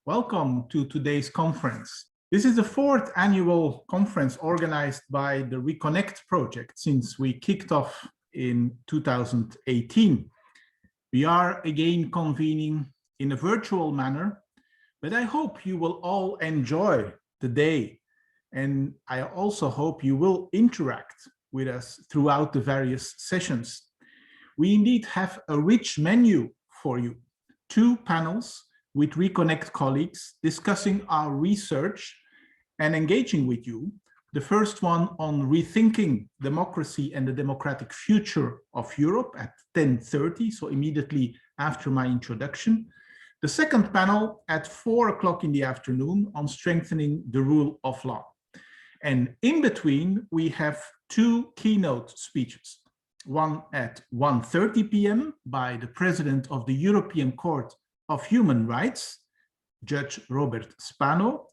Welcome to today's conference. This is the fourth annual conference organized by the Reconnect project since we kicked off in 2018. We are again convening in a virtual manner, but I hope you will all enjoy the day. And I also hope you will interact with us throughout the various sessions. We indeed have a rich menu for you. 2 panels with Reconnect colleagues discussing our research and engaging with you. The first one on rethinking democracy and the democratic future of Europe at 10:30, so immediately after my introduction. The second panel at 4 o'clock in the afternoon on strengthening the rule of law. And in between, we have 2 keynote speeches. One at 1:30 p.m. by the President of the European Court of Human Rights, Judge Robert Spano,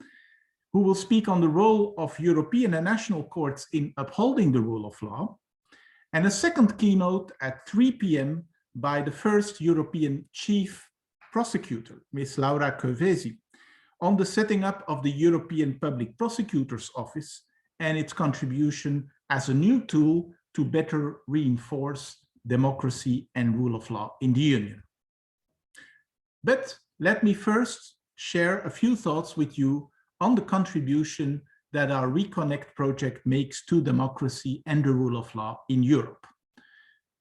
who will speak on the role of European and national courts in upholding the rule of law. And a second keynote at 3 p.m. by the first European Chief Prosecutor, Ms. Laura Kövesi, on the setting up of the European Public Prosecutor's Office and its contribution as a new tool to better reinforce democracy and rule of law in the Union. But let me first share a few thoughts with you on the contribution that our Reconnect project makes to democracy and the rule of law in Europe.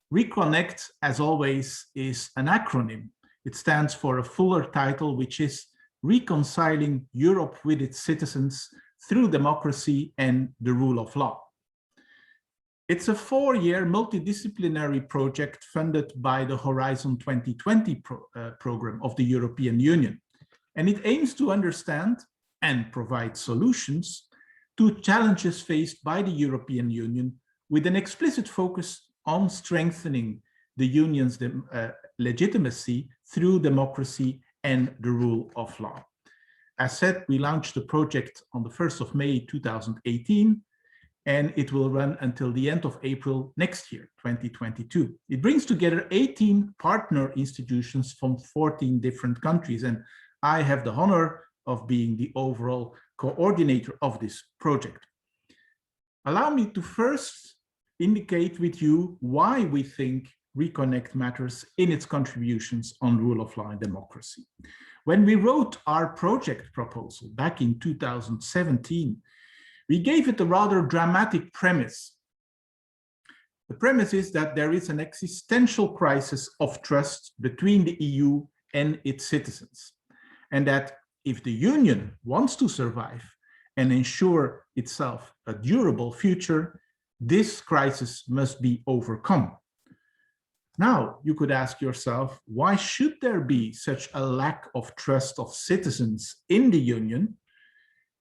Reconnect, as always, is an acronym. It stands for a fuller title, which is Reconciling Europe with its Citizens through Democracy and the Rule of Law. It's a 4-year multidisciplinary project funded by the Horizon 2020 program of the European Union. And it aims to understand and provide solutions to challenges faced by the European Union with an explicit focus on strengthening the Union's legitimacy through democracy and the rule of law. As said, we launched the project on the 1st of May 2018, and it will run until the end of April next year, 2022. It brings together 18 partner institutions from 14 different countries, and I have the honor of being the overall coordinator of this project. Allow me to first indicate with you why we think Reconnect matters in its contributions on rule of law and democracy. When we wrote our project proposal back in 2017, we gave it a rather dramatic premise. The premise is that there is an existential crisis of trust between the EU and its citizens, and that if the Union wants to survive and ensure itself a durable future, this crisis must be overcome. Now, you could ask yourself, why should there be such a lack of trust of citizens in the Union?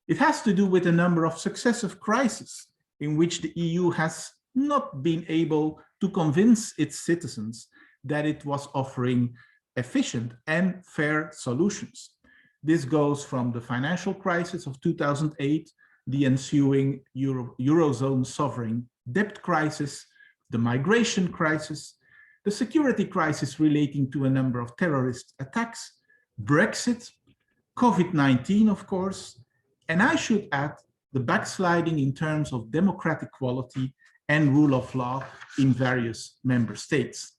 It has to do with a number of successive crises in which the EU has not been able to convince its citizens that it was offering efficient and fair solutions. This goes from the financial crisis of 2008, the ensuing Eurozone sovereign debt crisis, the migration crisis, the security crisis relating to a number of terrorist attacks, Brexit, COVID-19, of course, and I should add the backsliding in terms of democratic quality and rule of law in various member states.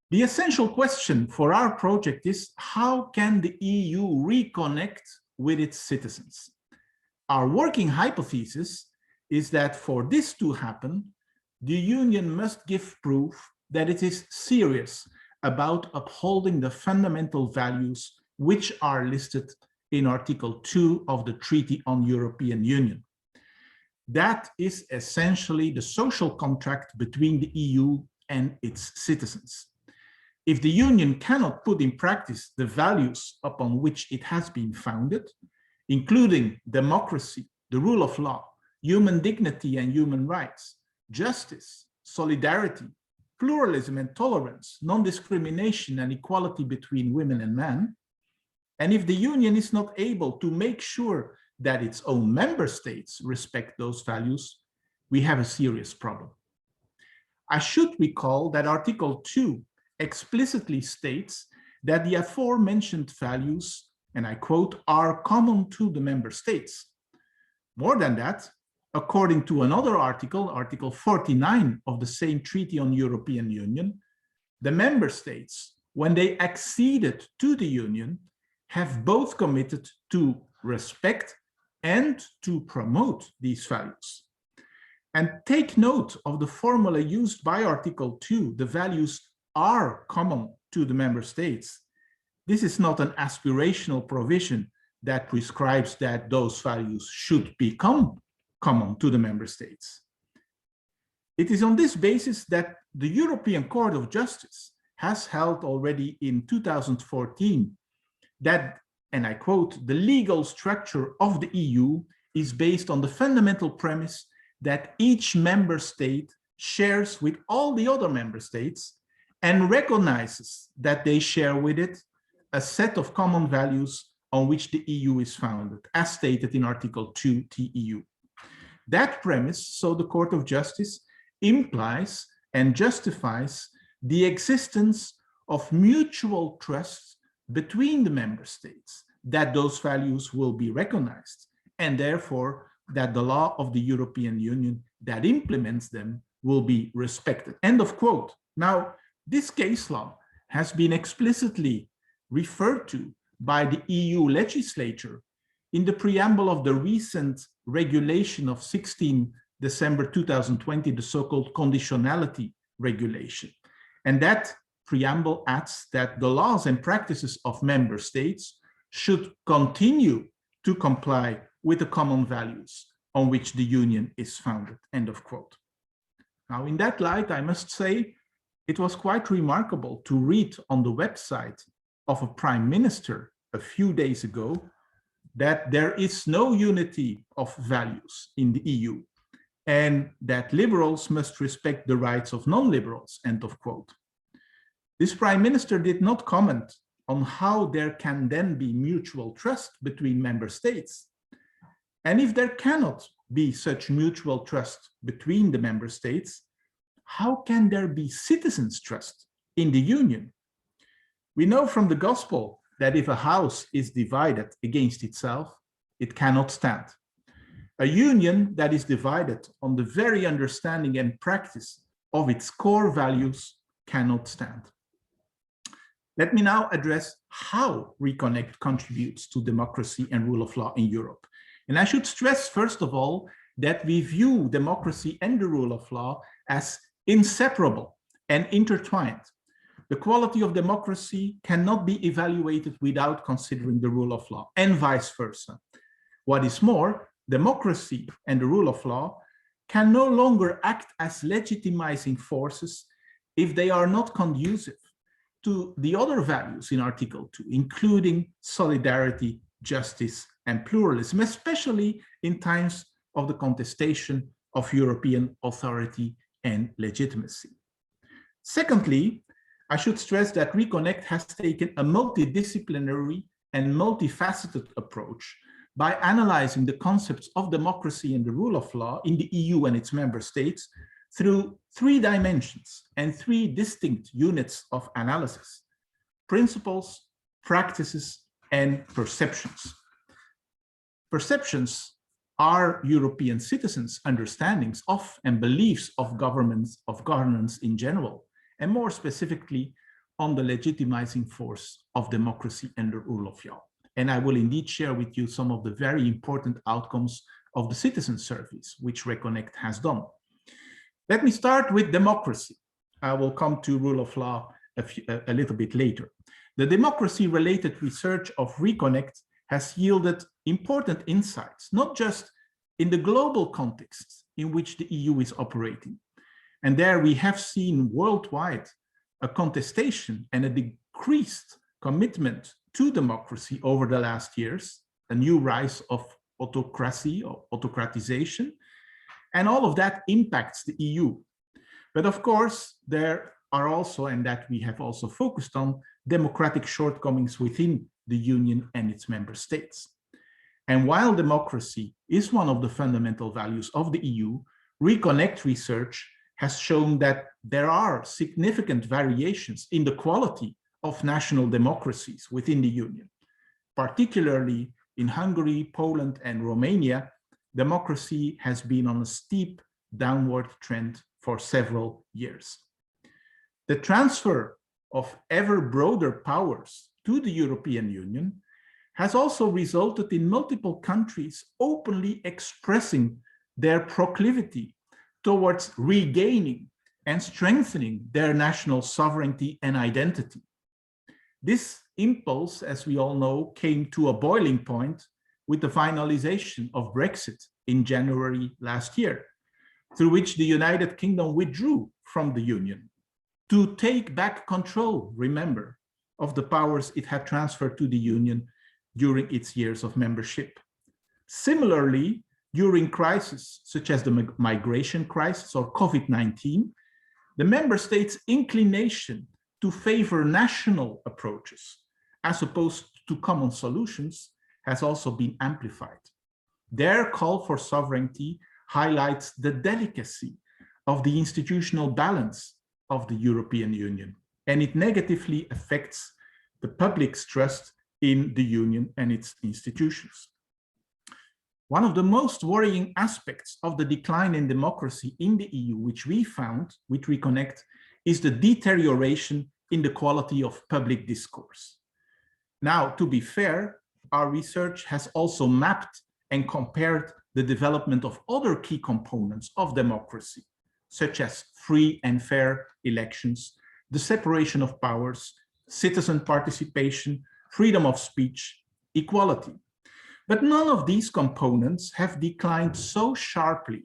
The essential question for our project is, how can the EU reconnect with its citizens? Our working hypothesis is that for this to happen, the Union must give proof that it is serious about upholding the fundamental values which are listed in Article 2 of the Treaty on European Union. That is essentially the social contract between the EU and its citizens. If the Union cannot put in practice the values upon which it has been founded, including democracy, the rule of law, human dignity and human rights, justice, solidarity, pluralism and tolerance, non-discrimination and equality between women and men, and if the Union is not able to make sure that its own member states respect those values, we have a serious problem. I should recall that Article 2 explicitly states that the aforementioned values and I quote, are common to the member states. More than that, according to another article, Article 49 of the same Treaty on European Union, the member states, when they acceded to the Union, have both committed to respect and to promote these values. And take note of the formula used by Article 2, the values are common to the member states. This is not an aspirational provision that prescribes that those values should become common to the member states. It is on this basis that the European Court of Justice has held already in 2014 that, and I quote, the legal structure of the EU is based on the fundamental premise that each member state shares with all the other member states and recognizes that they share with it a set of common values on which the EU is founded, as stated in Article 2 TEU. That premise, so the Court of Justice, implies and justifies the existence of mutual trust between the member states, that those values will be recognized, and therefore that the law of the European Union that implements them will be respected. End of quote. Now, this case law has been explicitly referred to by the EU legislature in the preamble of the recent regulation of 16 December 2020, the so-called conditionality regulation. And that preamble adds that the laws and practices of member states should continue to comply with the common values on which the Union is founded, end of quote. Now, in that light, I must say, it was quite remarkable to read on the website of a prime minister a few days ago that there is no unity of values in the EU and that liberals must respect the rights of non-liberals, end of quote. This prime minister did not comment on how there can then be mutual trust between member states. And if there cannot be such mutual trust between the member states, how can there be citizens' trust in the Union? We know from the gospel that if a house is divided against itself, it cannot stand. A union that is divided on the very understanding and practice of its core values cannot stand. Let me now address how Reconnect contributes to democracy and rule of law in Europe. And I should stress, first of all, that we view democracy and the rule of law as inseparable and intertwined. The quality of democracy cannot be evaluated without considering the rule of law, and vice versa. What is more, democracy and the rule of law can no longer act as legitimizing forces if they are not conducive to the other values in Article 2, including solidarity, justice, and pluralism, especially in times of the contestation of European authority and legitimacy. Secondly, I should stress that Reconnect has taken a multidisciplinary and multifaceted approach by analyzing the concepts of democracy and the rule of law in the EU and its member states through 3 dimensions and 3 distinct units of analysis: principles, practices, and perceptions. Perceptions are European citizens' understandings of and beliefs of governance in general, and more specifically on the legitimizing force of democracy and the rule of law. And I will indeed share with you some of the very important outcomes of the citizen surveys, which Reconnect has done. Let me start with democracy. I will come to rule of law a little bit later. The democracy-related research of Reconnect has yielded important insights, not just in the global context in which the EU is operating. And there we have seen worldwide a contestation and a decreased commitment to democracy over the last years, a new rise of autocracy or autocratization, and all of that impacts the EU. But of course, there are also, and that we have also focused on, democratic shortcomings within the Union and its member states. And while democracy is one of the fundamental values of the EU, Reconnect research has shown that there are significant variations in the quality of national democracies within the Union. particularly in Hungary, Poland, and Romania, democracy has been on a steep downward trend for several years. The transfer of ever broader powers to the European Union has also resulted in multiple countries openly expressing their proclivity towards regaining and strengthening their national sovereignty and identity. This impulse, as we all know, came to a boiling point with the finalization of Brexit in January last year, through which the United Kingdom withdrew from the Union to take back control, remember, of the powers it had transferred to the Union during its years of membership. Similarly, during crises such as the migration crisis or COVID-19, the member states' inclination to favor national approaches as opposed to common solutions has also been amplified. Their call for sovereignty highlights the delicacy of the institutional balance of the European Union, and it negatively affects the public's trust in the Union and its institutions. One of the most worrying aspects of the decline in democracy in the EU, which we found with Reconnect, is the deterioration in the quality of public discourse. Now, to be fair, our research has also mapped and compared the development of other key components of democracy, such as free and fair elections, the separation of powers, citizen participation, freedom of speech, equality. But none of these components have declined so sharply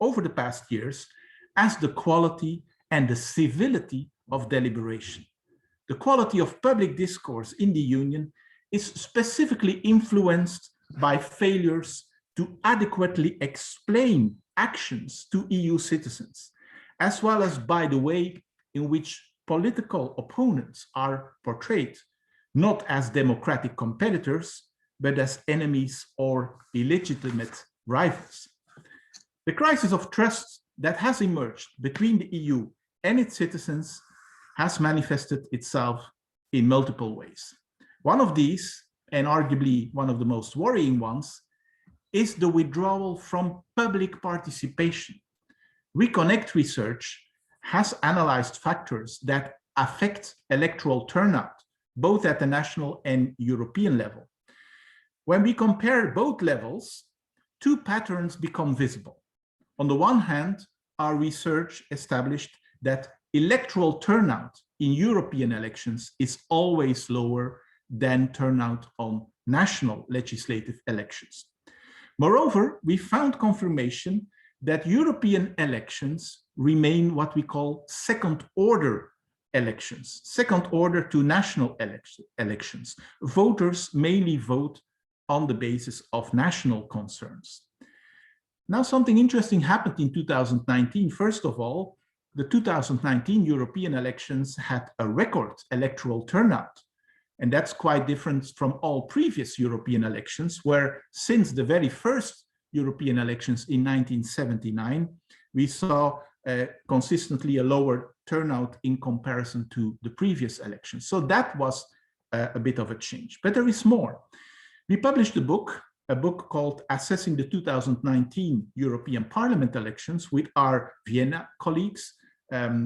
over the past years as the quality and the civility of deliberation. The quality of public discourse in the Union is specifically influenced by failures to adequately explain actions to EU citizens, as well as by the way in which political opponents are portrayed, not as democratic competitors, but as enemies or illegitimate rivals. The crisis of trust that has emerged between the EU and its citizens has manifested itself in multiple ways. One of these, and arguably one of the most worrying ones, is the withdrawal from public participation. Reconnect research has analyzed factors that affect electoral turnout, both at the national and European level. When we compare both levels, two patterns become visible. On the one hand, our research established that electoral turnout in European elections is always lower than turnout on national legislative elections. Moreover, we found confirmation that European elections remain what we call second-order elections, second order to national elections. Voters mainly vote on the basis of national concerns. Now, something interesting happened in 2019. First of all, the 2019 European elections had a record electoral turnout. And that's quite different from all previous European elections, where since the very first European elections in 1979, we saw consistently a lower turnout in comparison to the previous elections. So that was a bit of a change, but there is more. We published a book called Assessing the 2019 European Parliament Elections with our Vienna colleagues,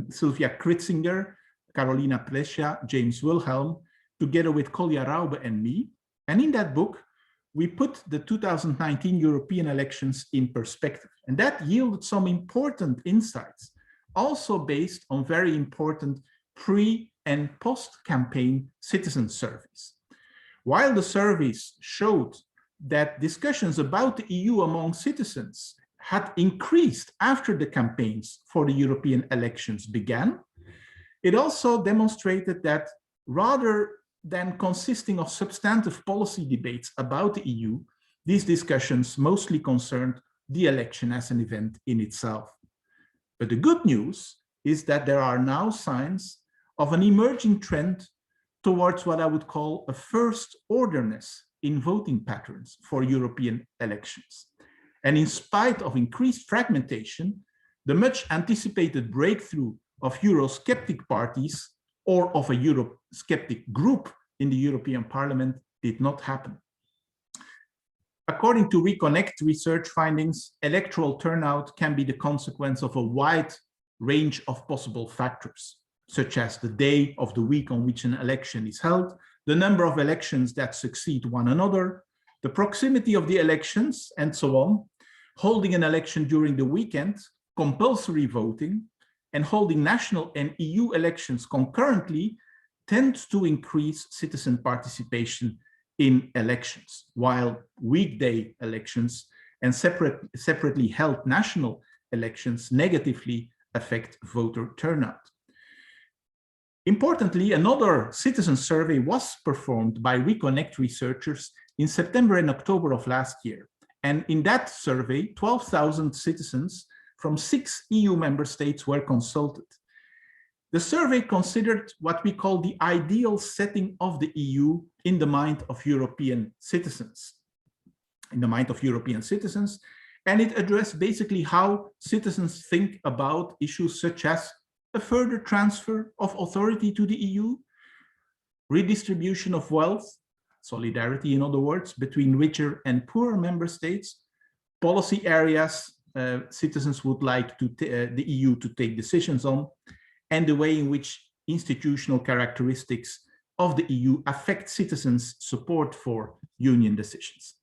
Sylvia Kritzinger, Carolina Plescia, James Wilhelm, together with Kolja Raube and me. And in that book, we put the 2019 European elections in perspective. And that yielded some important insights, also based on very important pre- and post-campaign citizen surveys. While the surveys showed that discussions about the EU among citizens had increased after the campaigns for the European elections began, it also demonstrated that rather than consisting of substantive policy debates about the EU, these discussions mostly concerned the election as an event in itself. But the good news is that there are now signs of an emerging trend towards what I would call a first orderness in voting patterns for European elections. And in spite of increased fragmentation, the much anticipated breakthrough of Eurosceptic parties or of a Eurosceptic group in the European Parliament did not happen. According to Reconnect research findings, electoral turnout can be the consequence of a wide range of possible factors, such as the day of the week on which an election is held, the number of elections that succeed one another, the proximity of the elections, and so on. Holding an election during the weekend, compulsory voting, and holding national and EU elections concurrently tends to increase citizen participation in elections, while weekday elections and separately held national elections negatively affect voter turnout. Importantly, another citizen survey was performed by Reconnect researchers in September and October of last year. And in that survey, 12,000 citizens from 6 EU member states were consulted. The survey considered what we call the ideal setting of the EU in the mind of European citizens. And it addressed basically how citizens think about issues such as a further transfer of authority to the EU, redistribution of wealth, solidarity in other words, between richer and poorer member states, policy areas citizens would like the EU to take decisions on, and the way in which institutional characteristics of the EU affect citizens' support for union decisions.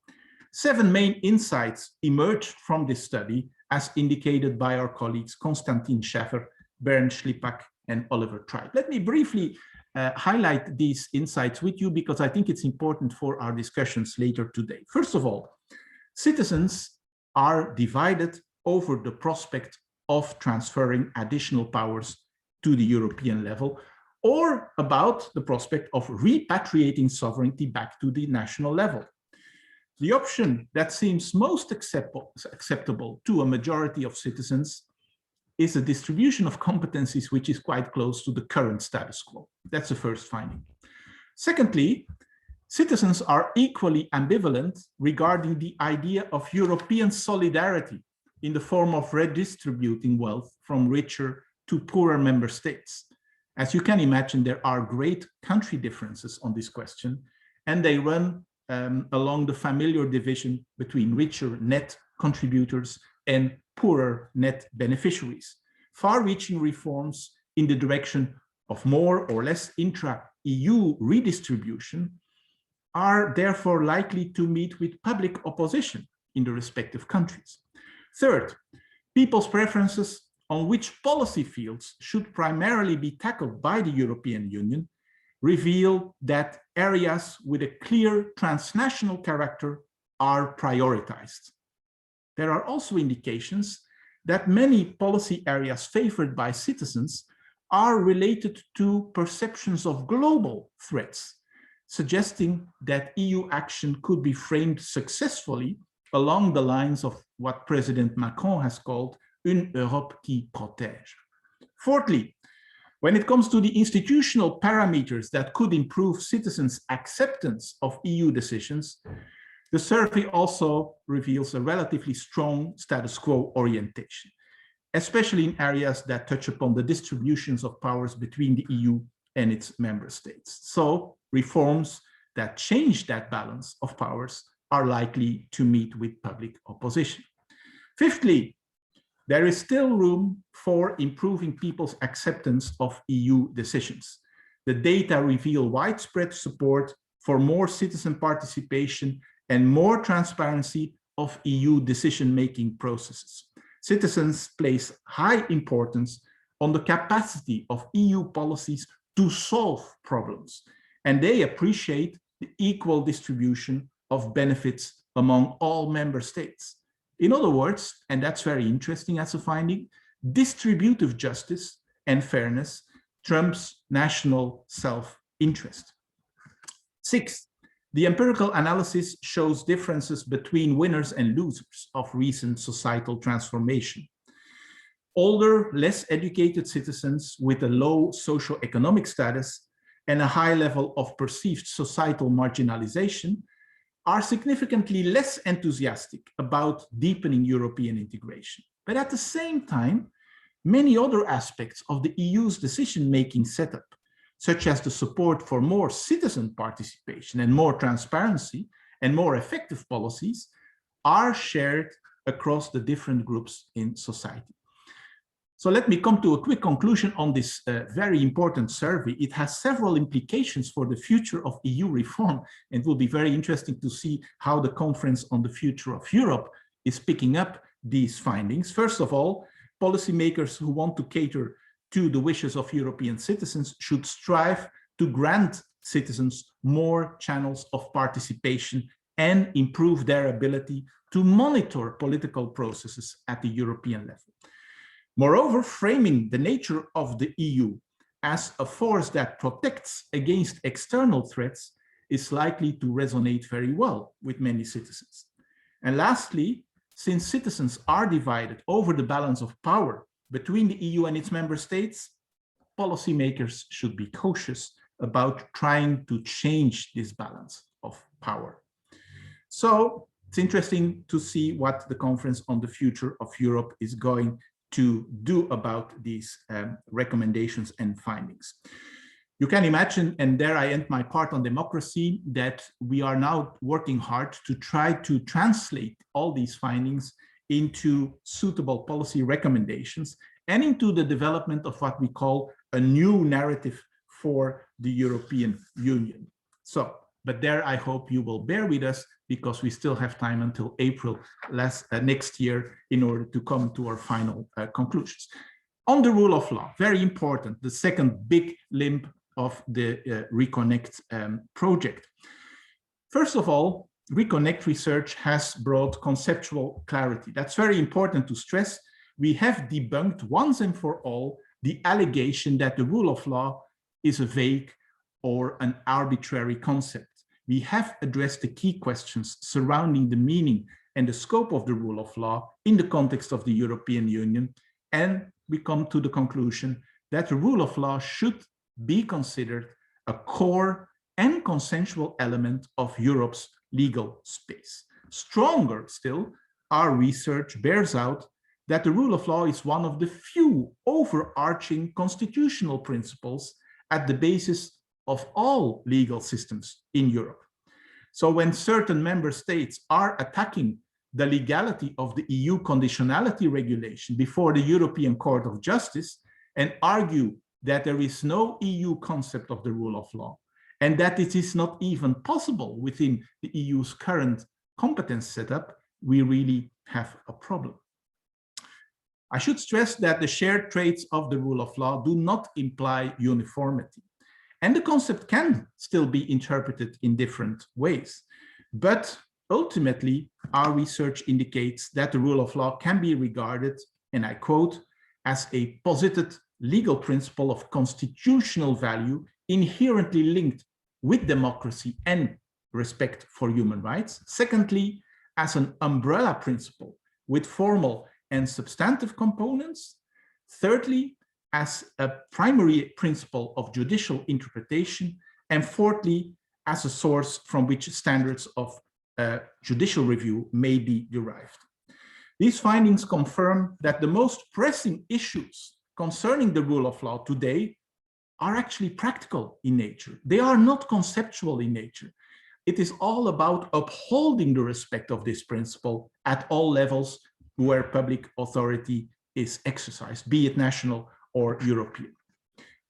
7 main insights emerged from this study, as indicated by our colleagues Konstantin Schäfer, Bernd Schlipak, and Oliver Tribe. Let me briefly highlight these insights with you because I think it's important for our discussions later today. First of all, citizens are divided over the prospect of transferring additional powers to the European level, or about the prospect of repatriating sovereignty back to the national level. The option that seems most acceptable to a majority of citizens is a distribution of competencies which is quite close to the current status quo. That's the first finding. Secondly, citizens are equally ambivalent regarding the idea of European solidarity in the form of redistributing wealth from richer to poorer member states. As you can imagine, there are great country differences on this question, and they run along the familiar division between richer net contributors and poorer net beneficiaries. Far-reaching reforms in the direction of more or less intra-EU redistribution are therefore likely to meet with public opposition in the respective countries. Third, people's preferences on which policy fields should primarily be tackled by the European Union reveal that areas with a clear transnational character are prioritized. There are also indications that many policy areas favored by citizens are related to perceptions of global threats, suggesting that EU action could be framed successfully along the lines of what President Macron has called une Europe qui protège. Fourthly, when it comes to the institutional parameters that could improve citizens' acceptance of EU decisions, the survey also reveals a relatively strong status quo orientation, especially in areas that touch upon the distributions of powers between the EU and its member states. So reforms that change that balance of powers are likely to meet with public opposition. Fifthly, there is still room for improving people's acceptance of EU decisions. The data reveal widespread support for more citizen participation and more transparency of EU decision-making processes. Citizens place high importance on the capacity of EU policies to solve problems, and they appreciate the equal distribution of benefits among all member states. In other words, and that's very interesting as a finding, distributive justice and fairness trumps national self-interest. Sixth, the empirical analysis shows differences between winners and losers of recent societal transformation. Older, less educated citizens with a low socioeconomic status and a high level of perceived societal marginalization are significantly less enthusiastic about deepening European integration. But at the same time, many other aspects of the EU's decision-making setup, such as the support for more citizen participation and more transparency and more effective policies, are shared across the different groups in society. So let me come to a quick conclusion on this very important survey. It has several implications for the future of EU reform, and it will be very interesting to see how the Conference on the Future of Europe is picking up these findings. First of all, policymakers who want to cater to the wishes of European citizens should strive to grant citizens more channels of participation and improve their ability to monitor political processes at the European level. Moreover, framing the nature of the EU as a force that protects against external threats is likely to resonate very well with many citizens. And lastly, since citizens are divided over the balance of power between the EU and its member states, policymakers should be cautious about trying to change this balance of power. So it's interesting to see what the Conference on the Future of Europe is going to do about these recommendations and findings. You can imagine, and there I end my part on democracy, that we are now working hard to try to translate all these findings into suitable policy recommendations and into the development of what we call a new narrative for the European Union. So, but there I hope you will bear with us because we still have time until April next year in order to come to our final conclusions. On the rule of law, very important, the second big limb of the Reconnect project. First of all, Reconnect research has brought conceptual clarity. That's very important to stress. We have debunked once and for all the allegation that the rule of law is a vague or an arbitrary concept. We have addressed the key questions surrounding the meaning and the scope of the rule of law in the context of the European Union, and we come to the conclusion that the rule of law should be considered a core and consensual element of Europe's legal space. Stronger still, our research bears out that the rule of law is one of the few overarching constitutional principles at the basis of all legal systems in Europe. So when certain member states are attacking the legality of the EU conditionality regulation before the European Court of Justice and argue that there is no EU concept of the rule of law and that it is not even possible within the EU's current competence setup, we really have a problem. I should stress that the shared traits of the rule of law do not imply uniformity. And the concept can still be interpreted in different ways. But ultimately, our research indicates that the rule of law can be regarded, and I quote, as a posited legal principle of constitutional value inherently linked with democracy and respect for human rights. Secondly, as an umbrella principle with formal and substantive components. Thirdly, as a primary principle of judicial interpretation. And fourthly, as a source from which standards of judicial review may be derived. These findings confirm that the most pressing issues concerning the rule of law today are actually practical in nature. They are not conceptual in nature. It is all about upholding the respect of this principle at all levels where public authority is exercised, be it national or European.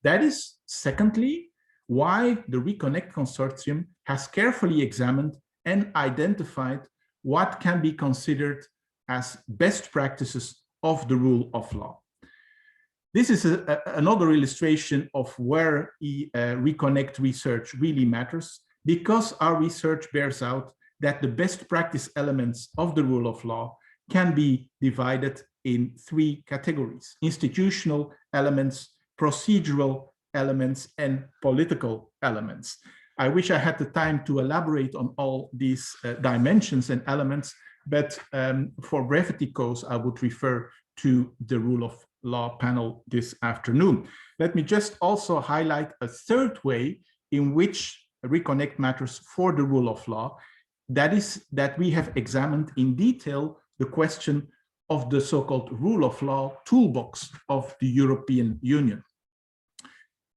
That is, secondly, why the Reconnect Consortium has carefully examined and identified what can be considered as best practices of the rule of law. This is another illustration of where Reconnect research really matters, because our research bears out that the best practice elements of the rule of law can be divided in three categories: institutional elements, procedural elements, and political elements. I wish I had the time to elaborate on all these dimensions and elements, but for brevity cause, I would refer to the rule of law panel this afternoon. Let me just also highlight a third way in which Reconnect matters for the rule of law. That is that we have examined in detail the question of the so-called rule of law toolbox of the European Union.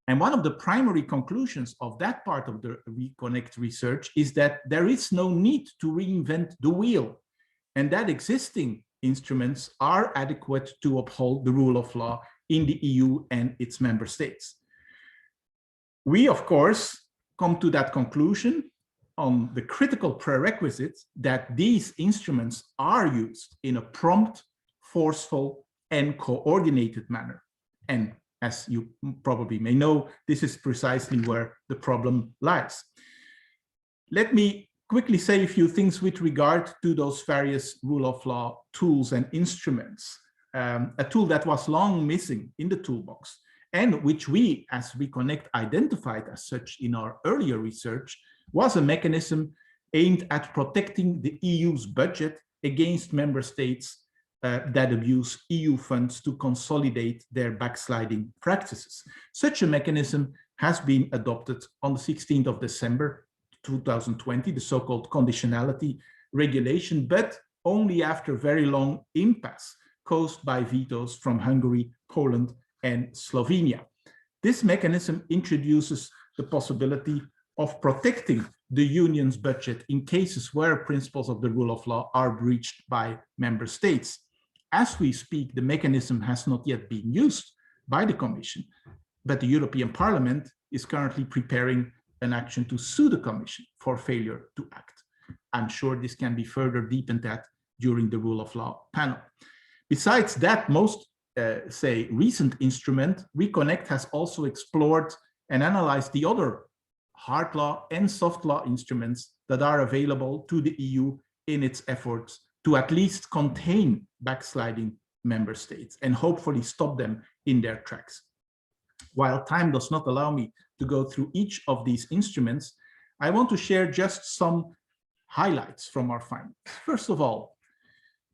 And one of the primary conclusions of that part of the Reconnect research is that there is no need to reinvent the wheel, and that existing instruments are adequate to uphold the rule of law in the EU and its member states. We, of course, come to that conclusion on the critical prerequisites that these instruments are used in a prompt, forceful, and coordinated manner. And as you probably may know, this is precisely where the problem lies. Let me quickly say a few things with regard to those various rule of law tools and instruments. A tool that was long missing in the toolbox, and which we as Reconnect identified as such in our earlier research, was a mechanism aimed at protecting the EU's budget against member states that abuse EU funds to consolidate their backsliding practices. Such a mechanism has been adopted on the 16th of December 2020, the so-called conditionality regulation, but only after very long impasse caused by vetoes from Hungary, Poland, and Slovenia. This mechanism introduces the possibility of protecting the union's budget in cases where principles of the rule of law are breached by member states. As we speak, the mechanism has not yet been used by the Commission, but the European Parliament is currently preparing an action to sue the Commission for failure to act. I'm sure this can be further deepened at during the rule of law panel. Besides that most, say, recent instrument, Reconnect has also explored and analyzed the other hard law and soft law instruments that are available to the EU in its efforts to at least contain backsliding member states and hopefully stop them in their tracks. While time does not allow me to go through each of these instruments, I want to share just some highlights from our findings. First of all,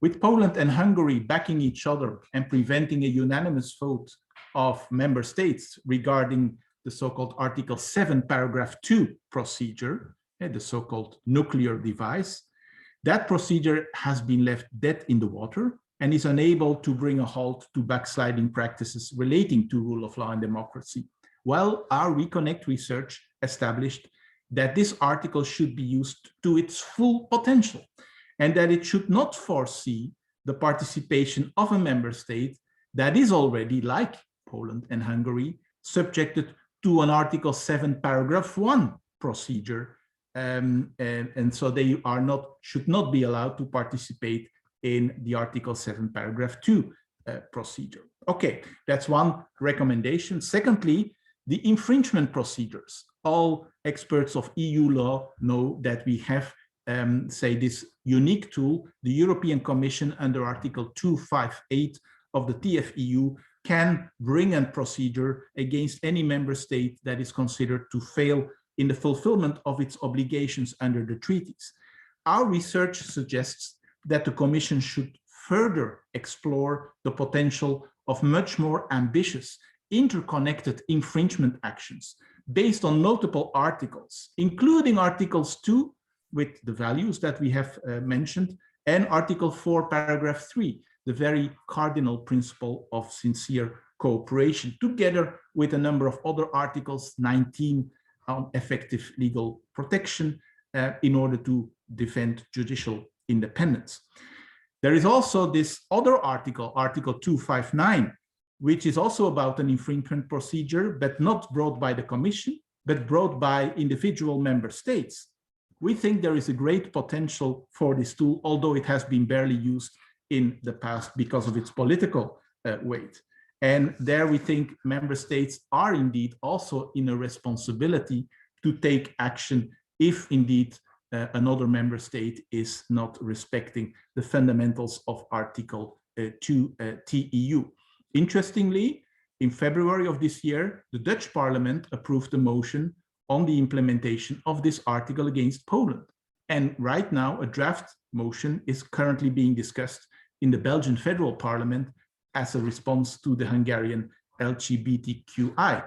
with Poland and Hungary backing each other and preventing a unanimous vote of member states regarding the so-called Article 7, paragraph 2 procedure, the so-called nuclear device, that procedure has been left dead in the water and is unable to bring a halt to backsliding practices relating to rule of law and democracy. While our Reconnect research established that this article should be used to its full potential and that it should not foresee the participation of a member state that is already, like Poland and Hungary, subjected to an Article 7, paragraph 1 procedure, and so they should not be allowed to participate in the Article 7, paragraph 2 procedure. Okay, that's one recommendation. Secondly, the infringement procedures. All experts of EU law know that we have, say, this unique tool. The European Commission under Article 258 of the TFEU can bring a procedure against any member state that is considered to fail in the fulfillment of its obligations under the treaties. Our research suggests that the Commission should further explore the potential of much more ambitious, interconnected infringement actions based on multiple articles, including Articles 2, with the values that we have mentioned, and Article 4, paragraph 3, the very cardinal principle of sincere cooperation, together with a number of other articles, 19 on effective legal protection, in order to defend judicial independence. There is also this other article, Article 259, which is also about an infringement procedure, but not brought by the Commission, but brought by individual member states. We think there is a great potential for this tool, although it has been barely used in the past because of its political weight. And there we think member states are indeed also in a responsibility to take action if indeed another member state is not respecting the fundamentals of Article 2 TEU. Interestingly, in February of this year, the Dutch Parliament approved a motion on the implementation of this article against Poland. And right now, a draft motion is currently being discussed in the Belgian Federal Parliament as a response to the Hungarian LGBTQI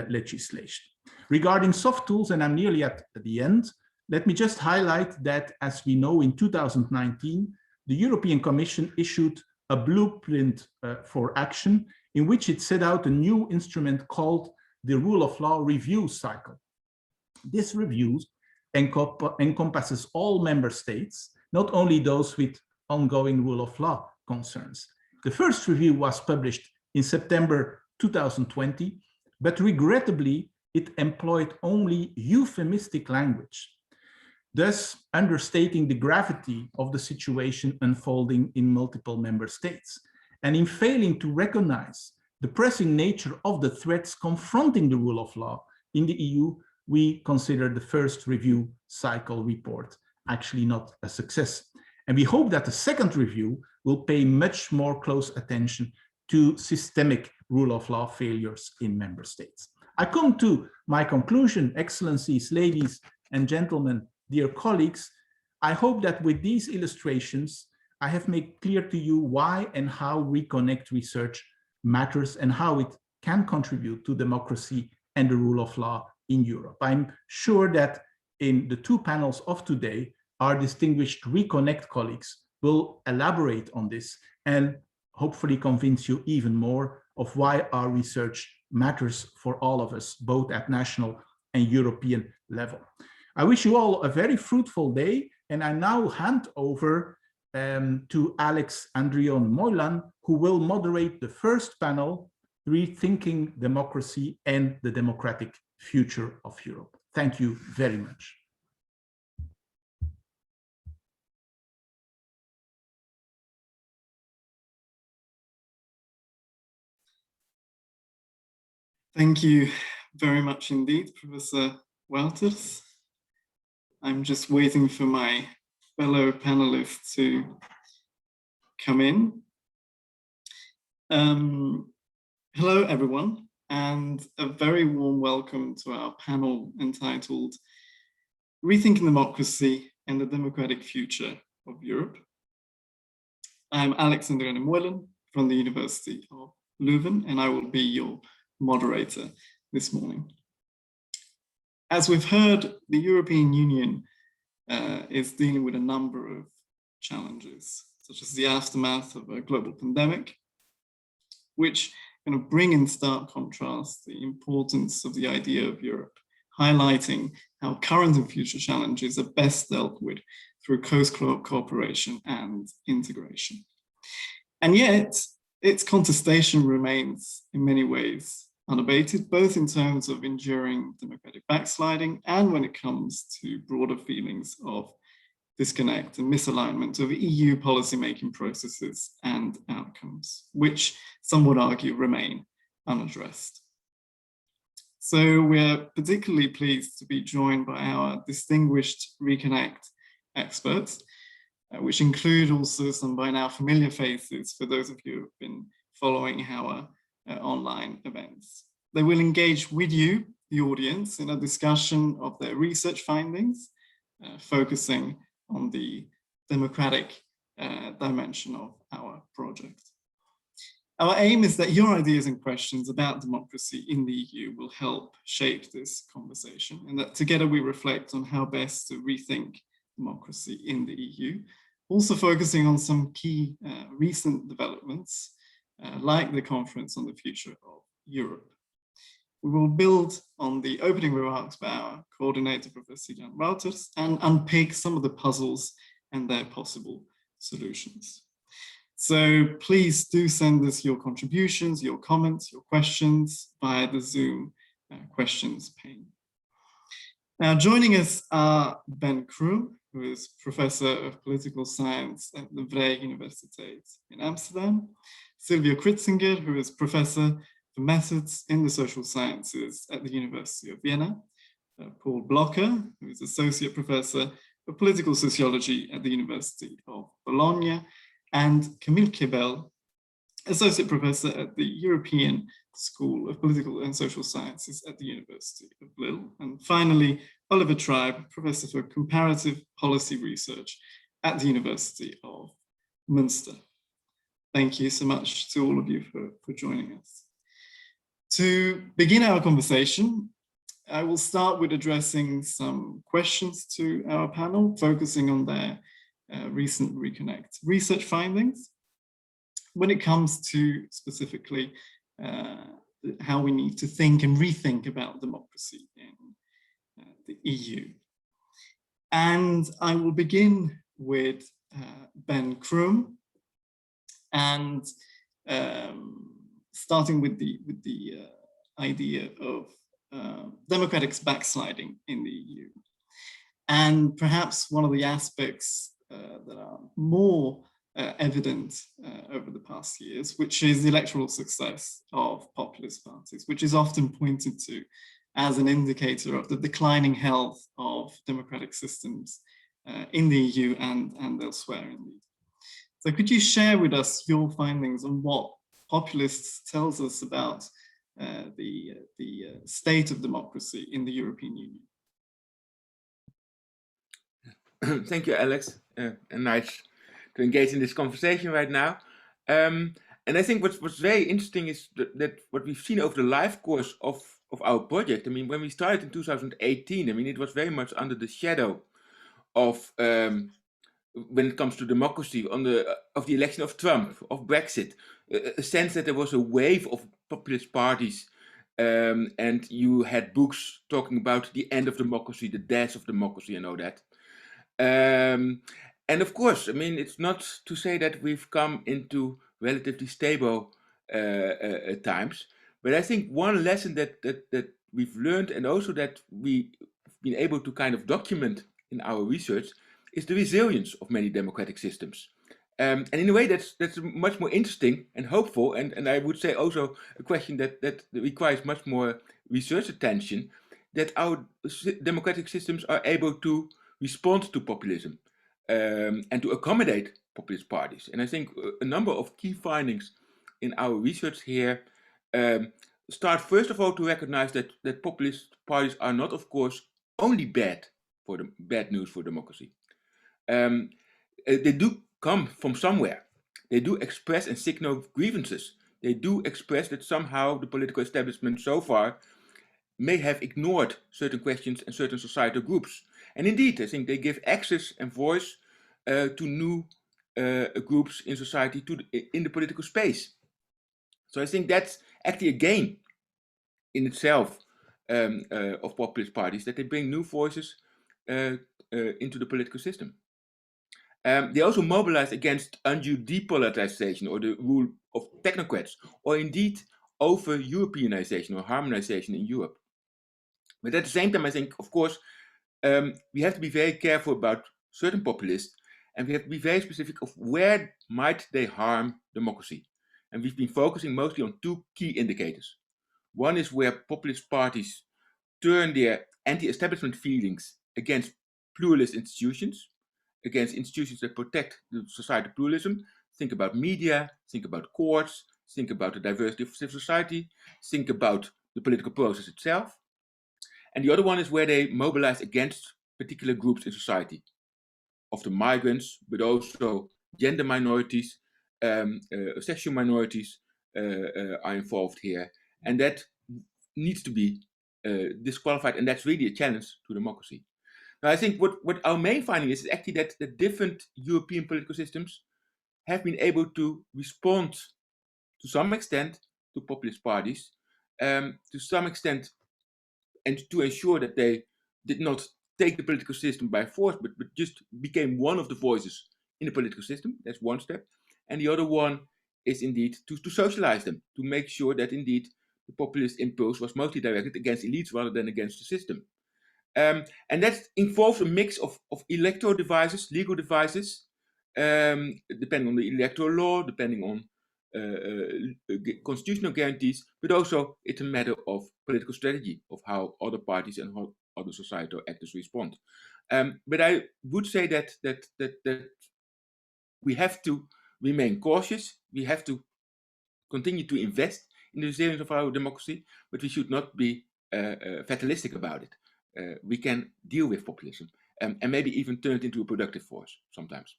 legislation. Regarding soft tools, and I'm nearly at the end, let me just highlight that, as we know, in 2019, the European Commission issued a blueprint for action in which it set out a new instrument called the Rule of Law Review Cycle. This review encompasses all member states, not only those with ongoing rule of law concerns. The first review was published in September 2020, but regrettably, it employed only euphemistic language, thus understating the gravity of the situation unfolding in multiple member states, and in failing to recognize the pressing nature of the threats confronting the rule of law in the EU, we consider the first review cycle report actually not a success. And we hope that the second review will pay much more close attention to systemic rule of law failures in member states. I come to my conclusion, Excellencies, ladies and gentlemen, dear colleagues. I hope that with these illustrations, I have made clear to you why and how Reconnect research matters and how it can contribute to democracy and the rule of law in Europe. I'm sure that in the two panels of today, our distinguished Reconnect colleagues will elaborate on this and hopefully convince you even more of why our research matters for all of us, both at national and European level. I wish you all a very fruitful day, and I now hand over to Alex Andrion-Moylan, who will moderate the first panel, Rethinking Democracy and the Democratic Future of Europe. Thank you very much. Thank you very much indeed, Professor Wouters. I'm just waiting for my fellow panelists to come in. Hello, everyone, and a very warm welcome to our panel entitled Rethinking Democracy and the Democratic Future of Europe. I'm Alex Andrion-Moylan from the University of Leuven, and I will be your moderator this morning. As we've heard, the European Union is dealing with a number of challenges, such as the aftermath of a global pandemic, which kind of bring in stark contrast the importance of the idea of Europe, highlighting how current and future challenges are best dealt with through close cooperation and integration. And yet, its contestation remains in many ways unabated, both in terms of enduring democratic backsliding and when it comes to broader feelings of disconnect and misalignment of EU policymaking processes and outcomes, which some would argue remain unaddressed. So we're particularly pleased to be joined by our distinguished Reconnect experts, which include also some by now familiar faces for those of you who have been following our online events. They will engage with you, the audience, in a discussion of their research findings, focusing on the democratic dimension of our project. Our aim is that your ideas and questions about democracy in the EU will help shape this conversation, and that together we reflect on how best to rethink democracy in the EU, also focusing on some key recent developments, like the Conference on the Future of Europe. We will build on the opening remarks by our coordinator, Professor Jan Wouters, and unpick some of the puzzles and their possible solutions. So please do send us your contributions, your comments, your questions via the Zoom questions pane. Now, joining us are Ben Kroon, who is Professor of Political Science at the Vrije Universiteit in Amsterdam, Sylvia Kritzinger, who is Professor for Methods in the Social Sciences at the University of Vienna, Paul Blocker, who is Associate Professor of Political Sociology at the University of Bologna, and Camille Kebel, Associate Professor at the European School of Political and Social Sciences at the University of Lille. And finally, Oliver Tribe, Professor for Comparative Policy Research at the University of Münster. Thank you so much to all of you for joining us. To begin our conversation, I will start with addressing some questions to our panel, focusing on their recent Reconnect research findings. When it comes to specifically how we need to think and rethink about democracy in the EU. And I will begin with Ben Kroom, and starting with the idea of democratic backsliding in the EU. And perhaps one of the aspects that are more evident over the past years, which is the electoral success of populist parties, which is often pointed to as an indicator of the declining health of democratic systems in the EU and elsewhere indeed. So could you share with us your findings on what Populists tells us about the state of democracy in the European Union? Thank you, Alex. And nice to engage in this conversation right now. And I think what's very interesting is that what we've seen over the life course of our project. I mean, when we started in 2018, I mean, it was very much under the shadow of when it comes to democracy, of the election of Trump, of Brexit, a sense that there was a wave of populist parties, and you had books talking about the end of democracy, the death of democracy, and all that. And of course, I mean, it's not to say that we've come into relatively stable times, but I think one lesson that we've learned, and also that we've been able to kind of document in our research, is the resilience of many democratic systems. And in a way, that's much more interesting and hopeful, and I would say also a question that requires much more research attention, that our democratic systems are able to respond to populism and to accommodate populist parties. And I think a number of key findings in our research here start first of all to recognize that populist parties are not, of course, only bad news for democracy. They do come from somewhere. They do express and signal grievances. They do express that somehow the political establishment so far may have ignored certain questions and certain societal groups. And indeed, I think they give access and voice to new groups in society, in the political space. So I think that's actually a gain in itself of populist parties, that they bring new voices into the political system. They also mobilize against undue depolarization or the rule of technocrats, or indeed over Europeanization or harmonization in Europe. But at the same time, I think, of course, we have to be very careful about certain populists, and we have to be very specific of where might they harm democracy. And we've been focusing mostly on two key indicators. One is where populist parties turn their anti-establishment feelings against pluralist institutions, against institutions that protect the societal pluralism. Think about media, think about courts, think about the diversity of civil society, think about the political process itself. And the other one is where they mobilize against particular groups in society, often migrants, but also gender minorities, sexual minorities are involved here. And that needs to be disqualified, and that's really a challenge to democracy. Now, I think what our main finding is actually that the different European political systems have been able to respond to some extent to populist parties, to some extent, and to ensure that they did not take the political system by force, but just became one of the voices in the political system. That's one step. And the other one is indeed to socialize them, to make sure that indeed the populist impulse was mostly directed against elites rather than against the system. And that involves a mix of electoral devices, legal devices, depending on the electoral law, depending on constitutional guarantees, but also it's a matter of political strategy, of how other parties and how other societal actors respond. But I would say that we have to remain cautious. We have to continue to invest in the resilience of our democracy, but we should not be fatalistic about it. We can deal with populism and maybe even turn it into a productive force sometimes.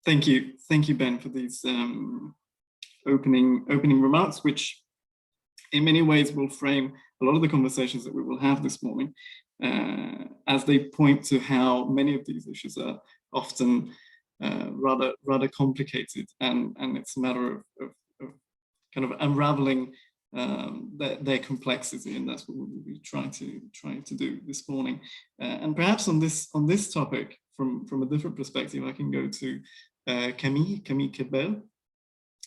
Thank you, Ben, for these opening remarks, which in many ways will frame a lot of the conversations that we will have this morning, as they point to how many of these issues are often rather complicated, and it's a matter of kind of unraveling their complexity, and that's what we'll be trying to do this morning. And perhaps on this topic, from a different perspective, I can go to Camille Kebel,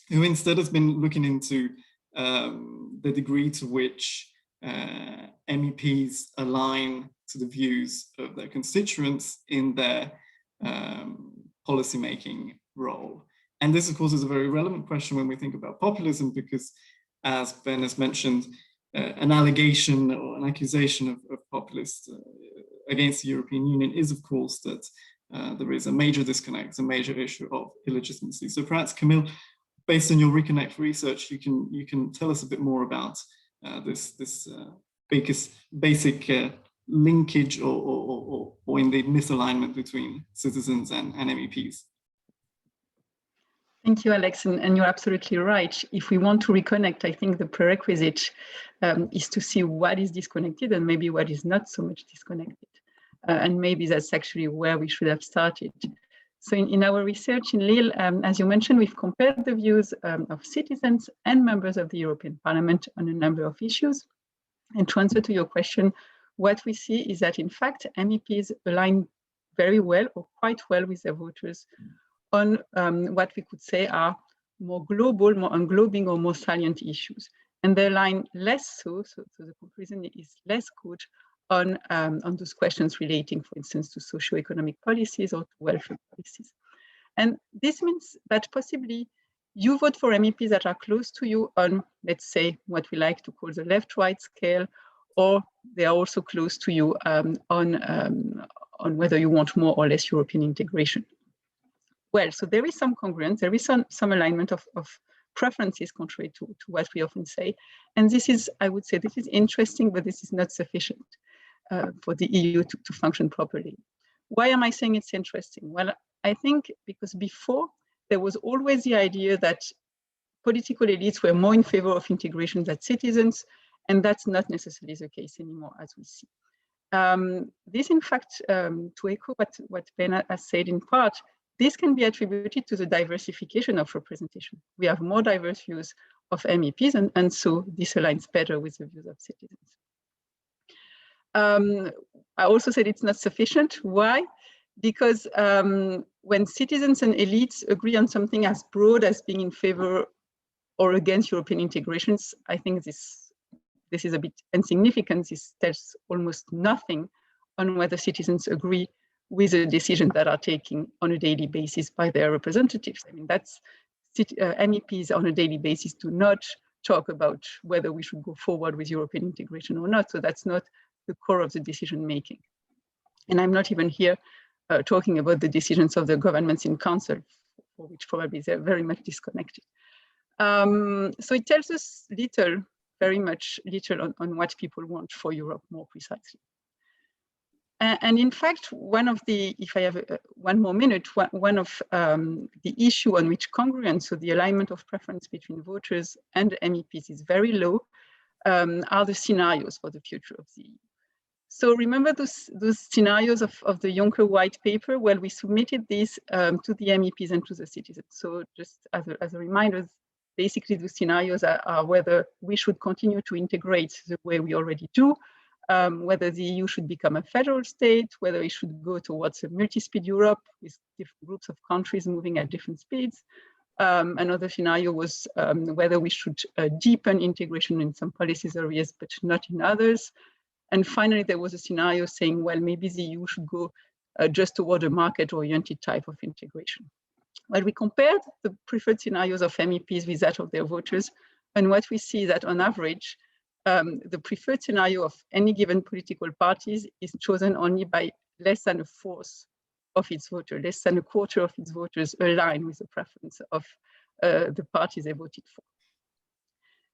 who instead has been looking into the degree to which MEPs align to the views of their constituents in their policymaking role. And this, of course, is a very relevant question when we think about populism, because, as Ben has mentioned, an allegation or an accusation of populists against the European Union is, of course, that there is a major disconnect, a major issue of illegitimacy. So perhaps, Camille, based on your Reconnect research, you can tell us a bit more about this basic linkage or indeed misalignment between citizens and MEPs. Thank you, Alex, and you're absolutely right. If we want to reconnect, I think the prerequisite is to see what is disconnected and maybe what is not so much disconnected. And maybe that's actually where we should have started. So in our research in Lille, as you mentioned, we've compared the views of citizens and members of the European Parliament on a number of issues. And to answer to your question, what we see is that, in fact, MEPs align very well or quite well with their voters on what we could say are more global, more englobing or more salient issues. And they align less so the conclusion is less good on those questions relating, for instance, to socio-economic policies or to welfare policies. And this means that possibly you vote for MEPs that are close to you on, let's say, what we like to call the left-right scale, or they are also close to you on whether you want more or less European integration. Well, so there is some congruence, there is some alignment of preferences contrary to what we often say. And this is, I would say, this is interesting, but this is not sufficient for the EU to function properly. Why am I saying it's interesting? Well, I think because before there was always the idea that political elites were more in favor of integration than citizens, and that's not necessarily the case anymore, as we see. This, in fact, to echo what Ben has said in part, this can be attributed to the diversification of representation. We have more diverse views of MEPs, and so this aligns better with the views of citizens. I also said it's not sufficient. Why? Because when citizens and elites agree on something as broad as being in favor or against European integrations, I think this is a bit insignificant. This tells almost nothing on whether citizens agree with the decisions that are taken on a daily basis by their representatives. I mean, that's MEPs on a daily basis do not talk about whether we should go forward with European integration or not. So that's not the core of the decision making. And I'm not even here talking about the decisions of the governments in council, for which probably they're very much disconnected. So it tells us little, very much little on what people want for Europe more precisely. And in fact, one of the, if I have one more minute, one of the issue on which congruence, so the alignment of preference between voters and MEPs is very low, are the scenarios for the future of the EU. So remember those scenarios of the Juncker white paper? Well, we submitted these to the MEPs and to the citizens. So just as a reminder, basically the scenarios are whether we should continue to integrate the way we already do, whether the EU should become a federal state, whether it should go towards a multi-speed Europe with different groups of countries moving at different speeds. Another scenario was whether we should deepen integration in some policies areas, but not in others. And finally, there was a scenario saying, well, maybe the EU should go just toward a market-oriented type of integration. Well, we compared the preferred scenarios of MEPs with that of their voters, and what we see is that on average, the preferred scenario of any given political parties is chosen only by less than a fourth of its voters, less than a quarter of its voters align with the preference of the parties they voted for.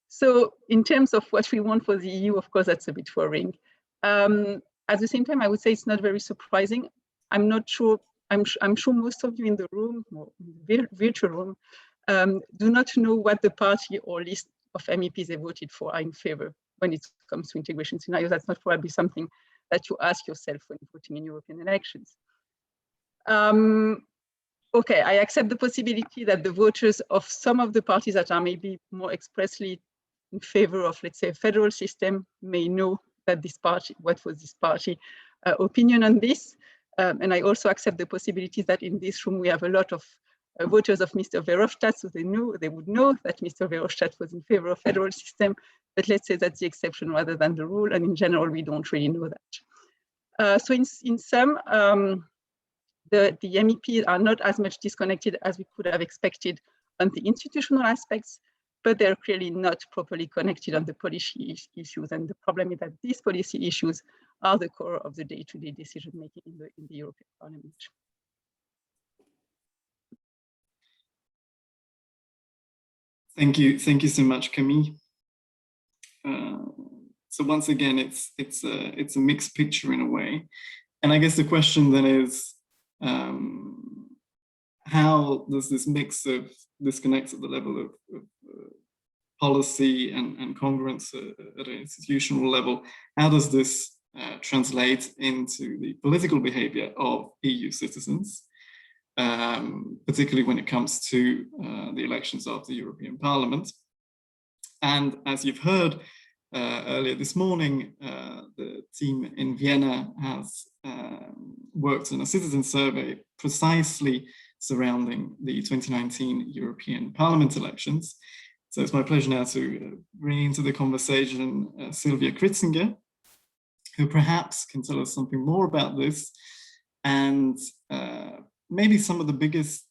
So in terms of what we want for the EU, of course, that's a bit worrying. At the same time, I would say it's not very surprising. I'm not sure, I'm sure most of you in the room, or in the virtual room, do not know what the party or list of MEPs they voted for are in favor when it comes to integration scenarios. That's not probably something that you ask yourself when voting in European elections. okay, I accept the possibility that the voters of some of the parties that are maybe more expressly in favor of, let's say, a federal system may know that this party, what was this party opinion on this. And I also accept the possibility that in this room we have a lot of voters of Mr. Verhofstadt, so they would know that Mr. Verhofstadt was in favor of federal system, but let's say that's the exception rather than the rule, and in general we don't really know that. So in sum, the MEPs are not as much disconnected as we could have expected on the institutional aspects, but they're clearly not properly connected on the policy issues. And the problem is that these policy issues are the core of the day-to-day decision-making in the European Parliament. Thank you so much, Camille. So once again, it's a mixed picture in a way, and I guess the question then is, how does this mix of disconnects at the level of policy and congruence at an institutional level, how does this translate into the political behavior of EU citizens, particularly when it comes to the elections of the European Parliament? And as you've heard earlier this morning, the team in Vienna has worked on a citizen survey precisely surrounding the 2019 European Parliament elections. So it's my pleasure now to bring into the conversation Sylvia Kritzinger, who perhaps can tell us something more about this and maybe some of the biggest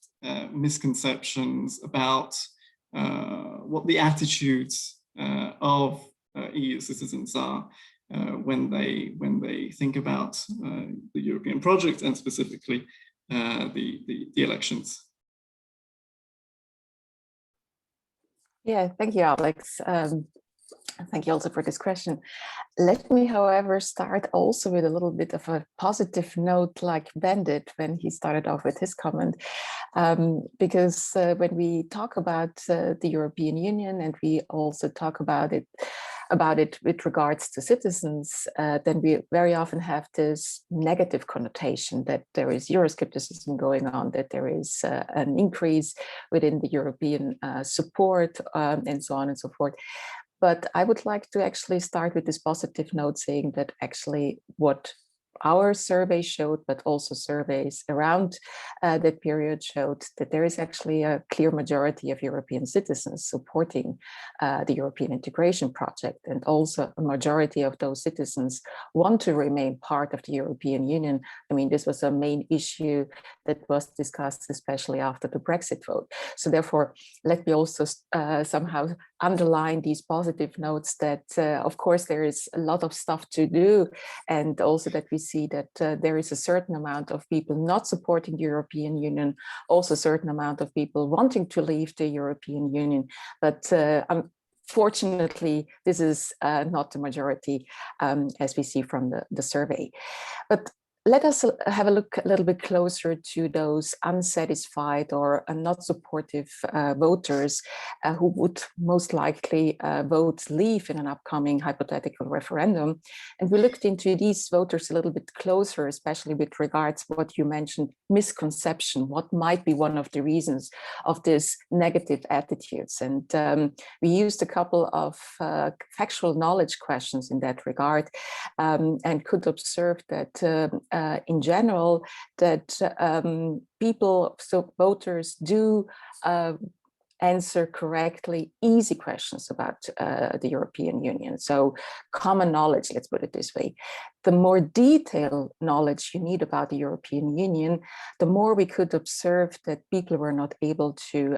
misconceptions about what the attitudes of EU citizens are when they think about the European project and specifically the elections. Yeah, thank you, Alex. Thank you also for this question. Let me, however, start also with a little bit of a positive note like Ben did when he started off with his comment. Because when we talk about the European Union and we also talk about it with regards to citizens, then we very often have this negative connotation that there is Euroscepticism going on, that there is an increase within the European support and so on and so forth. But I would like to actually start with this positive note saying that actually what our survey showed, but also surveys around that period showed that there is actually a clear majority of European citizens supporting the European integration project. And also a majority of those citizens want to remain part of the European Union. I mean, this was a main issue that was discussed, especially after the Brexit vote. So therefore, let me also somehow underline these positive notes that, of course, there is a lot of stuff to do, and also that we see that there is a certain amount of people not supporting the European Union, also a certain amount of people wanting to leave the European Union. But unfortunately, this is not the majority, as we see from the survey. But let us have a look a little bit closer to those unsatisfied or not supportive voters who would most likely vote leave in an upcoming hypothetical referendum. And we looked into these voters a little bit closer, especially with regards to what you mentioned, misconception, what might be one of the reasons of this negative attitudes. And we used a couple of factual knowledge questions in that regard and could observe that in general, that people, so voters do answer correctly easy questions about the European Union. So common knowledge, let's put it this way. The more detailed knowledge you need about the European Union, the more we could observe that people were not able to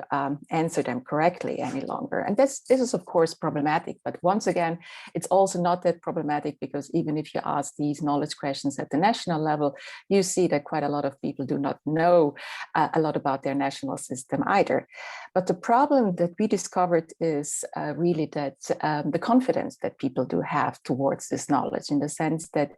answer them correctly any longer. And this is, of course, problematic. But once again, it's also not that problematic because even if you ask these knowledge questions at the national level, you see that quite a lot of people do not know a lot about their national system either. But the problem that we discovered is really that the confidence that people do have towards this knowledge, in the sense that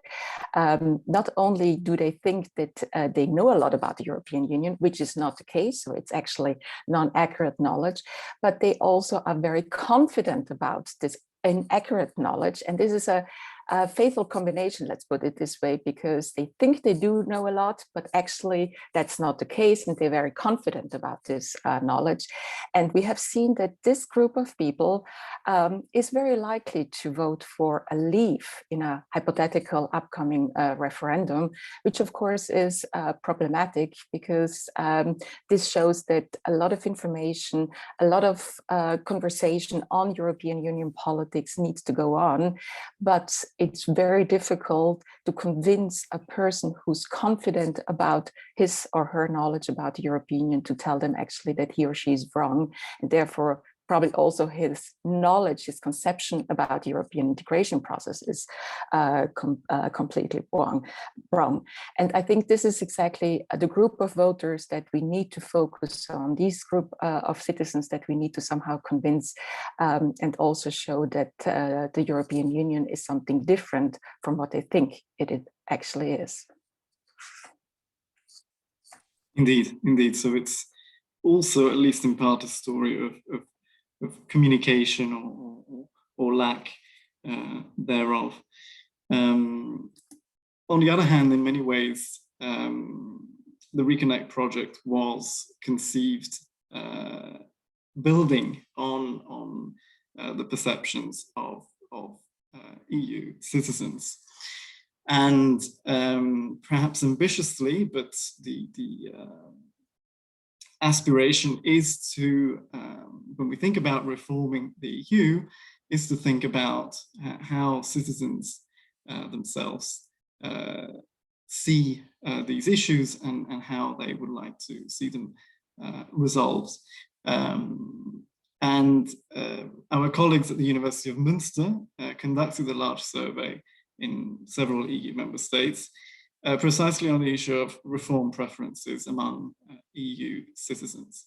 not only do they think that they know a lot about the European Union, which is not the case, so it's actually non-accurate knowledge, but they also are very confident about this inaccurate knowledge. And this is a a fatal combination, let's put it this way, because they think they do know a lot, but actually that's not the case, and they're very confident about this knowledge. And we have seen that this group of people is very likely to vote for a leave in a hypothetical upcoming referendum, which of course is problematic, because this shows that a lot of information, a lot of conversation on European Union politics needs to go on, but it's very difficult to convince a person who's confident about his or her knowledge about the European Union to tell them actually that he or she is wrong, and therefore probably also his knowledge, his conception about the European integration process is completely wrong. And I think this is exactly the group of voters that we need to focus on, these group of citizens that we need to somehow convince, and also show that the European Union is something different from what they think it actually is. Indeed. So it's also, at least in part, a story of communication or lack thereof. On the other hand, in many ways, the Reconnect project was conceived building on the perceptions of EU citizens. And perhaps ambitiously, but the aspiration is to, when we think about reforming the EU, is to think about how citizens themselves see these issues and how they would like to see them resolved. And our colleagues at the University of Münster conducted a large survey in several EU member states, precisely on the issue of reform preferences among EU citizens.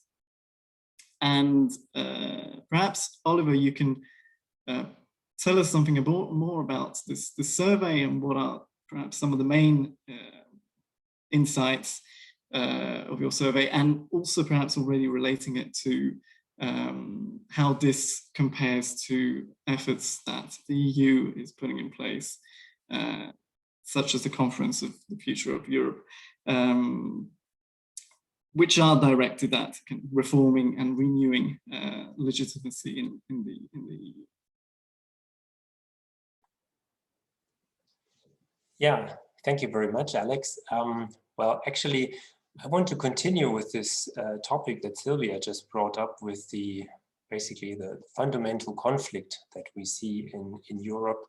And perhaps, Oliver, you can tell us something more about this survey, and what are perhaps some of the main insights of your survey, and also perhaps already relating it to how this compares to efforts that the EU is putting in place, such as the Conference of the Future of Europe, which are directed at reforming and renewing legitimacy in the EU. Yeah, thank you very much, Alex. Well, actually, I want to continue with this topic that Sylvia just brought up, with basically the fundamental conflict that we see in Europe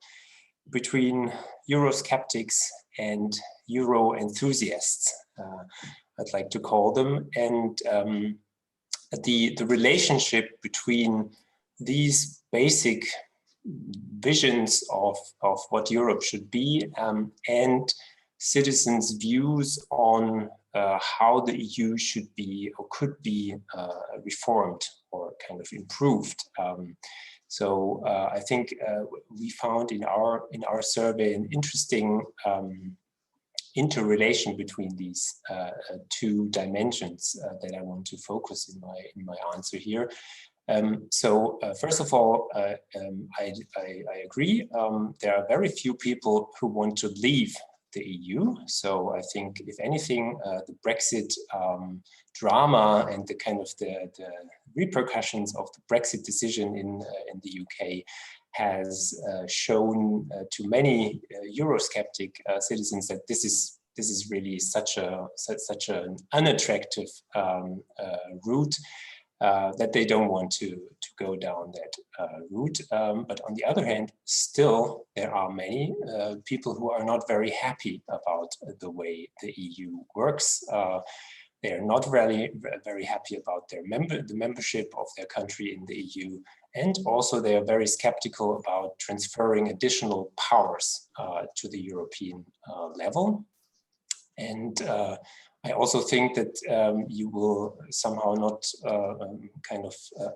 between Eurosceptics and Euro enthusiasts, I'd like to call them, and the relationship between these basic visions of what Europe should be and citizens' views on how the EU should be or could be reformed or kind of improved. So I think we found in our survey an interesting interrelation between these two dimensions that I want to focus in my answer here. So first of all, I agree. There are very few people who want to leave the EU. So I think, if anything, the Brexit drama and the kind of the repercussions of the Brexit decision in the UK has shown to many Eurosceptic citizens that this is really such an unattractive route that they don't want to go down that route. But on the other hand, still there are many people who are not very happy about the way the EU works. They are not very happy about the membership of their country in the EU, and also they are very skeptical about transferring additional powers to the European level. And I also think that you will somehow not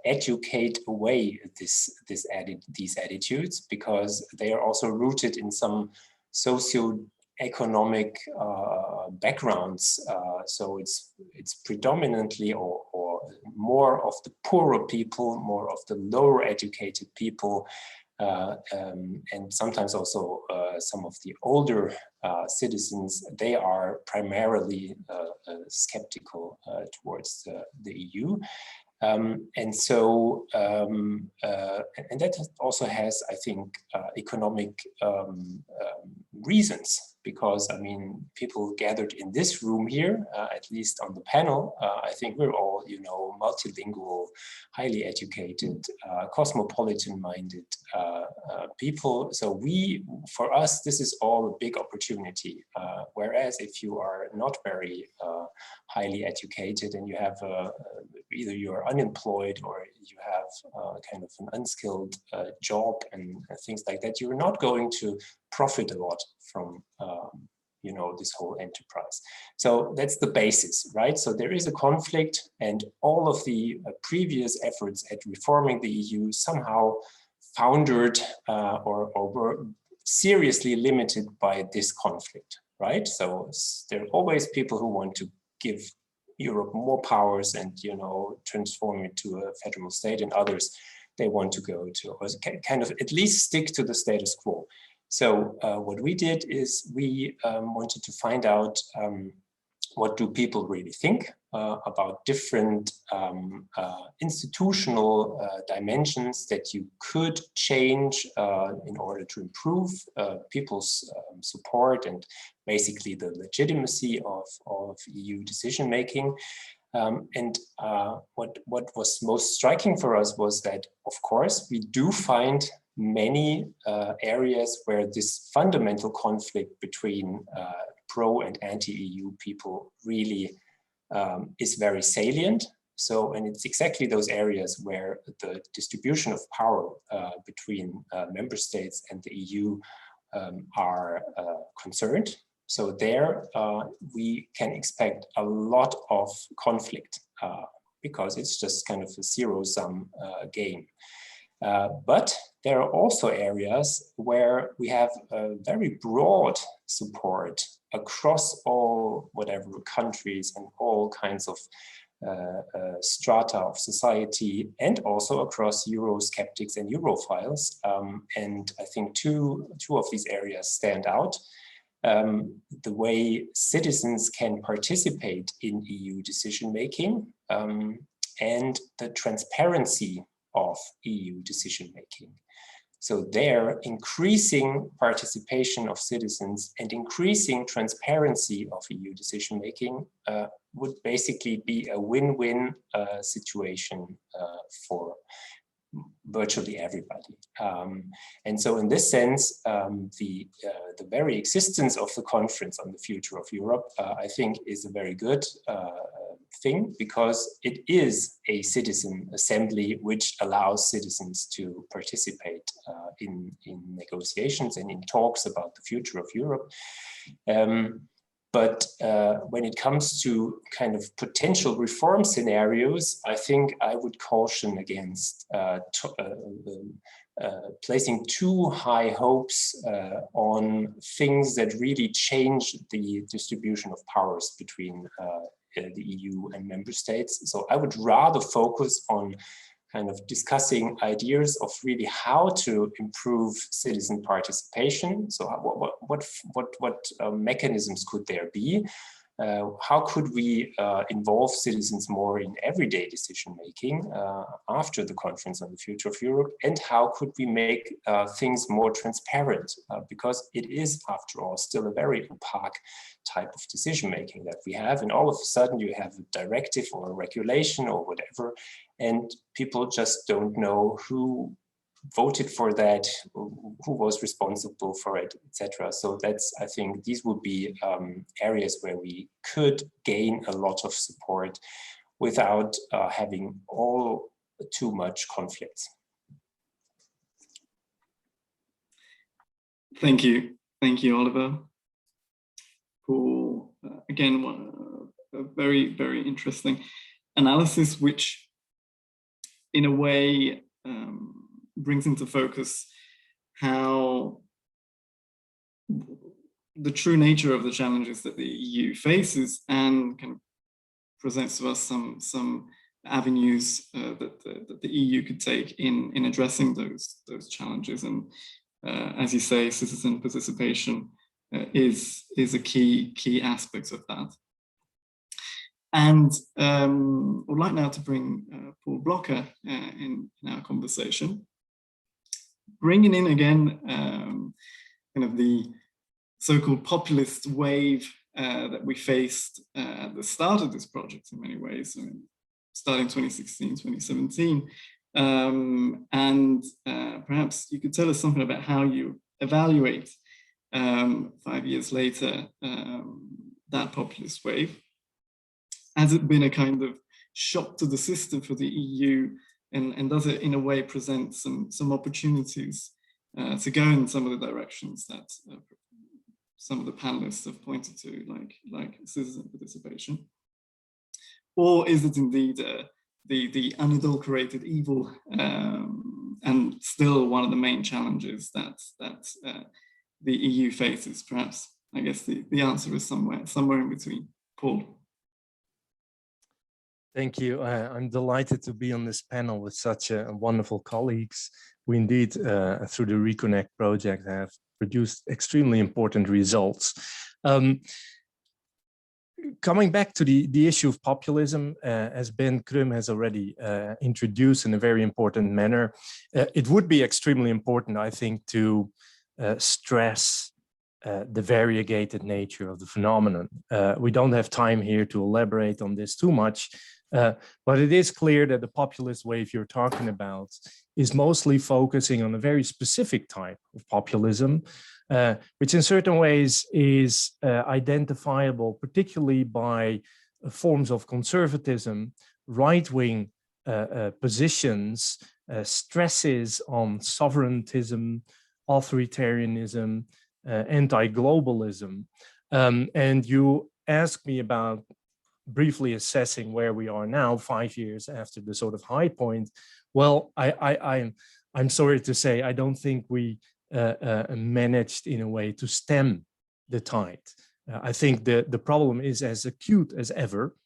educate away these attitudes, because they are also rooted in some socio-economic backgrounds. So it's predominantly or more of the poorer people, more of the lower educated people and sometimes also some of the older citizens, they are primarily skeptical towards the EU. And so, and that also has, I think, economic reasons, because, I mean, people gathered in this room here, at least on the panel, I think we're all, you know, multilingual, highly educated, cosmopolitan-minded people. So for us, this is all a big opportunity. Whereas if you are not very highly educated and you have either you're unemployed or you have kind of an unskilled job and things like that, you're not going to profit a lot from you know, this whole enterprise. So that's the basis, right? So there is a conflict, and all of the previous efforts at reforming the EU somehow foundered or were seriously limited by this conflict, right? So there are always people who want to give Europe more powers and, you know, transform it to a federal state, and others, they want to go to, or kind of at least stick to the status quo. So what we did is we wanted to find out what do people really think about different institutional dimensions that you could change in order to improve people's support and basically the legitimacy of EU decision-making. And what was most striking for us was that, of course, we do find many areas where this fundamental conflict between pro and anti-EU people really is very salient. So, and it's exactly those areas where the distribution of power between member states and the EU are concerned. So there we can expect a lot of conflict because it's just kind of a zero-sum game. But there are also areas where we have a very broad support across all whatever countries and all kinds of strata of society, and also across Eurosceptics and Europhiles. And I think two of these areas stand out. The way citizens can participate in EU decision-making and the transparency of EU decision-making. So there, increasing participation of citizens and increasing transparency of EU decision-making would basically be a win-win situation for virtually everybody. And so in this sense, the very existence of the conference on the future of Europe, I think is a very good thing, because it is a citizen assembly which allows citizens to participate in negotiations and in talks about the future of Europe. But when it comes to kind of potential reform scenarios, I think I would caution against placing too high hopes on things that really change the distribution of powers between the EU and member states. So I would rather focus on kind of discussing ideas of really how to improve citizen participation. So what mechanisms could there be? How could we involve citizens more in everyday decision-making after the Conference on the Future of Europe? And how could we make things more transparent? Because it is, after all, still a very opaque type of decision-making that we have. And all of a sudden you have a directive or a regulation or whatever, and people just don't know who voted for that, who was responsible for it, etc. So that's, I think, these would be areas where we could gain a lot of support without having all too much conflicts. Thank you, Oliver, for again a very, very interesting analysis, which in a way brings into focus how the true nature of the challenges that the EU faces, and kind of presents to us some avenues that the EU could take in addressing those challenges. And as you say, citizen participation is a key aspect of that. And I would like now to bring Paul Blocker in our conversation, bringing in again kind of the so-called populist wave that we faced at the start of this project in many ways, starting 2016, 2017. And perhaps you could tell us something about how you evaluate 5 years later that populist wave. Has it been a kind of shock to the system for the EU, and does it in a way present some opportunities to go in some of the directions that some of the panelists have pointed to, like citizen participation? Or is it indeed the unadulterated evil and still one of the main challenges that the EU faces? Perhaps, I guess the answer is somewhere in between. Paul. Thank you. I'm delighted to be on this panel with such wonderful colleagues. We indeed, through the Reconnect project, have produced extremely important results. Coming back to the issue of populism, as Ben Krum has already introduced in a very important manner, it would be extremely important, I think, to stress the variegated nature of the phenomenon. We don't have time here to elaborate on this too much, but it is clear that the populist wave you're talking about is mostly focusing on a very specific type of populism, which in certain ways is identifiable particularly by forms of conservatism, right-wing positions, stresses on sovereigntism, authoritarianism, anti-globalism. And you asked me about briefly assessing where we are now, 5 years after the sort of high point. Well, I'm sorry to say, I don't think we managed in a way to stem the tide. I think the problem is as acute as ever.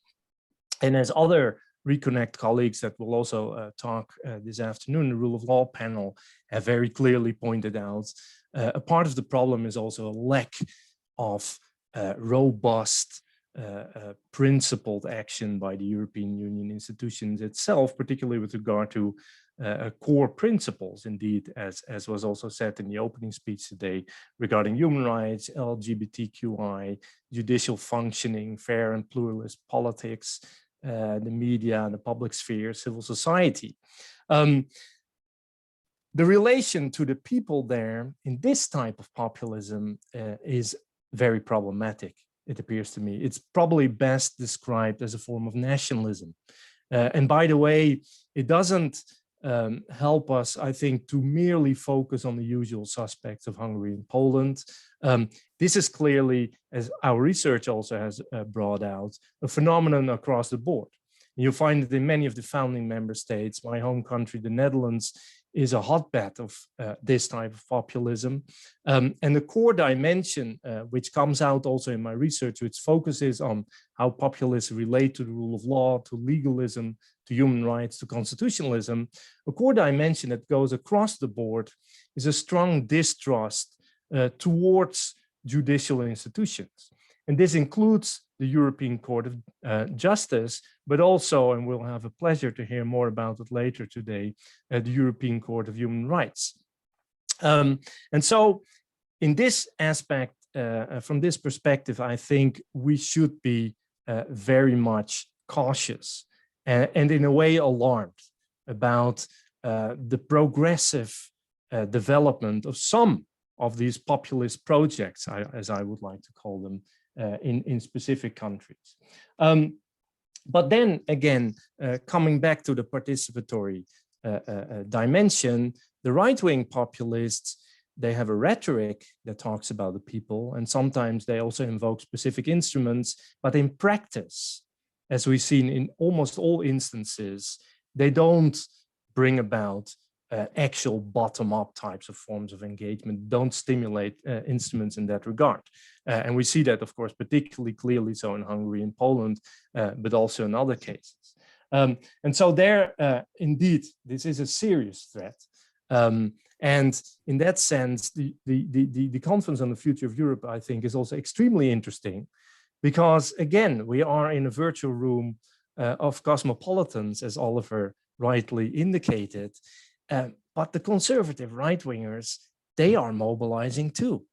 And as other Reconnect colleagues that will also talk this afternoon, the rule of law panel have very clearly pointed out, a part of the problem is also a lack of robust, principled action by the European Union institutions itself, particularly with regard to core principles, indeed, as was also said in the opening speech today, regarding human rights, LGBTQI, judicial functioning, fair and pluralist politics, the media, the public sphere, civil society. The relation to the people there in this type of populism is very problematic, it appears to me. It's probably best described as a form of nationalism. And by the way, it doesn't help us, I think, to merely focus on the usual suspects of Hungary and Poland. This is clearly, as our research also has brought out, a phenomenon across the board. You'll find it in many of the founding member states. My home country, the Netherlands, is a hotbed of this type of populism. And the core dimension, which comes out also in my research, which focuses on how populists relate to the rule of law, to legalism, to human rights, to constitutionalism, a core dimension that goes across the board is a strong distrust towards judicial institutions. And this includes the European Court of Justice, but also, and we'll have a pleasure to hear more about it later today, the European Court of Human Rights. And so in this aspect, from this perspective, I think we should be very much cautious and in a way alarmed about the progressive development of some of these populist projects, as I would like to call them, in specific countries. But then again, coming back to the participatory dimension, the right-wing populists, they have a rhetoric that talks about the people, and sometimes they also invoke specific instruments, but in practice, as we've seen in almost all instances, they don't bring about actual bottom-up types of forms of engagement, don't stimulate instruments in that regard. And we see that, of course, particularly clearly so in Hungary and Poland, but also in other cases. And so there, indeed, this is a serious threat. And in that sense, the conference on the future of Europe, I think, is also extremely interesting, because again, we are in a virtual room of cosmopolitans, as Oliver rightly indicated, but the conservative right-wingers, they are mobilizing too.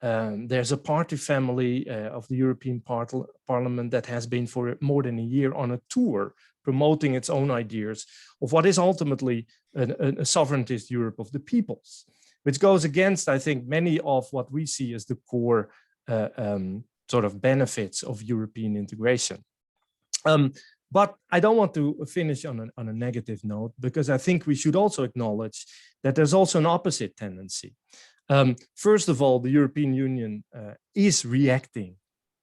There's a party family of the European Parliament that has been for more than a year on a tour promoting its own ideas of what is ultimately a sovereigntist Europe of the peoples, which goes against, I think, many of what we see as the core sort of benefits of European integration. But I don't want to finish on a negative note, because I think we should also acknowledge that there's also an opposite tendency. First of all, the European Union is reacting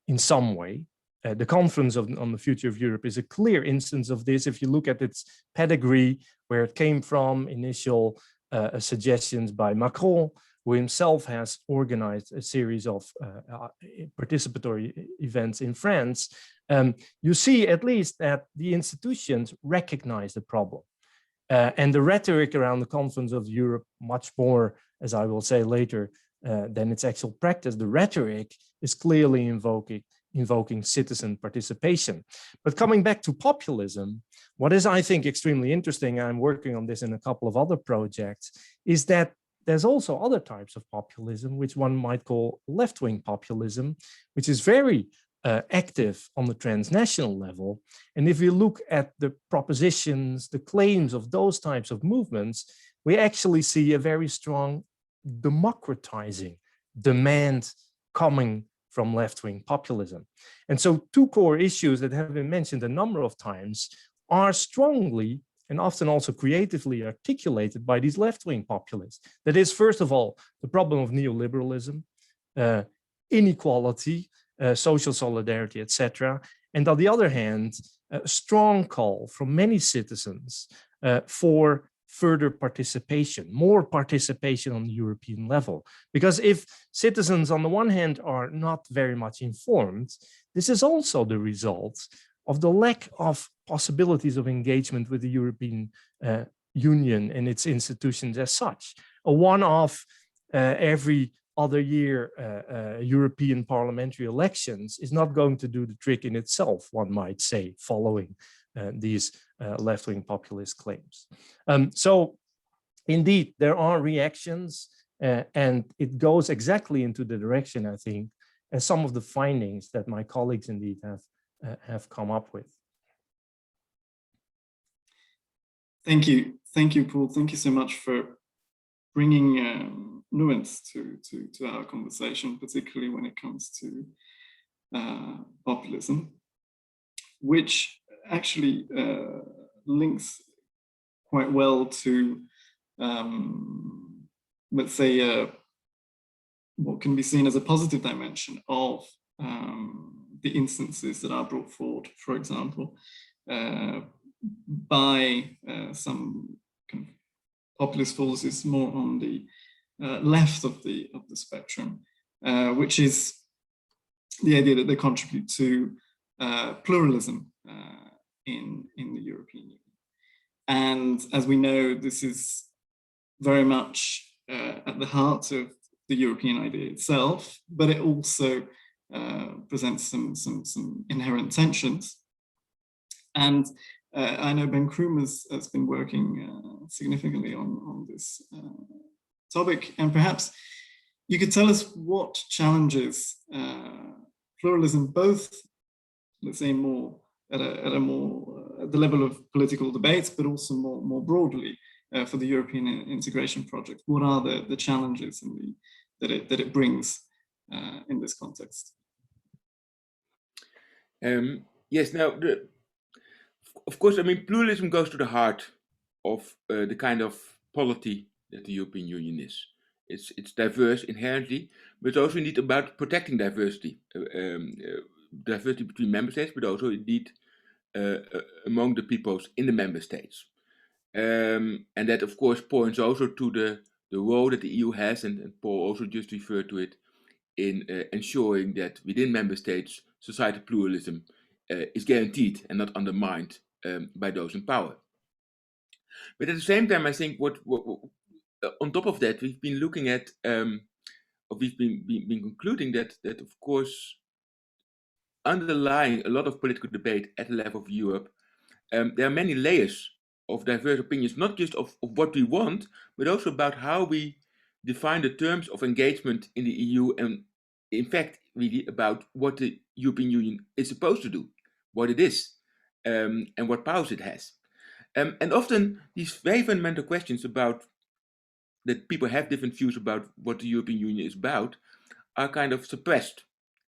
in some way. The conference on the future of Europe is a clear instance of this. If you look at its pedigree, where it came from, initial suggestions by Macron, who himself has organized a series of participatory events in France, you see at least that the institutions recognize the problem. And the rhetoric around the conference of Europe, much more, as I will say later, than its actual practice, the rhetoric is clearly invoking citizen participation. But coming back to populism, what is, I think, extremely interesting, I'm working on this in a couple of other projects, is that there's also other types of populism, which one might call left-wing populism, which is very active on the transnational level. And if you look at the propositions, the claims of those types of movements, we actually see a very strong democratizing demand coming from left-wing populism. And so two core issues that have been mentioned a number of times are strongly and often also creatively articulated by these left-wing populists. That is, first of all, the problem of neoliberalism, inequality, social solidarity, etc. And on the other hand, a strong call from many citizens for further participation, more participation on the European level. Because if citizens on the one hand are not very much informed, this is also the result of the lack of possibilities of engagement with the European Union and its institutions as such. A one-off every other year European parliamentary elections is not going to do the trick in itself, one might say, following these left-wing populist claims. So indeed, there are reactions, and it goes exactly into the direction, I think, as some of the findings that my colleagues indeed have come up with. Thank you, Paul. Thank you so much for bringing nuance to our conversation, particularly when it comes to populism, which actually links quite well to, let's say, what can be seen as a positive dimension of the instances that are brought forward, for example, by some kind of populist forces more on the left of the spectrum, which is the idea that they contribute to pluralism in the European Union. And as we know, this is very much at the heart of the European idea itself, but it also presents some inherent tensions. And I know Ben Kroom has been working significantly on this topic, and perhaps you could tell us what challenges pluralism, both, let's say, more at the level of political debates, but also more broadly for the European integration project. What are the challenges that it brings in this context? Yes. Now, of course, I mean, pluralism goes to the heart of the kind of polity that the European Union is. It's diverse inherently, but it's also indeed about protecting diversity, diversity between member states, but also indeed among the peoples in the member states. And that, of course, points also to the role that the EU has, and Paul also just referred to it, in ensuring that within member states, societal pluralism is guaranteed and not undermined by those in power. But at the same time, I think what on top of that, we've been looking at, or we've been concluding that of course, underlying a lot of political debate at the level of Europe, there are many layers of diverse opinions, not just of what we want, but also about how we define the terms of engagement in the EU, and in fact, really about what the European Union is supposed to do, what it is, and what powers it has. And often these very fundamental questions about that people have different views about what the European Union is about are kind of suppressed.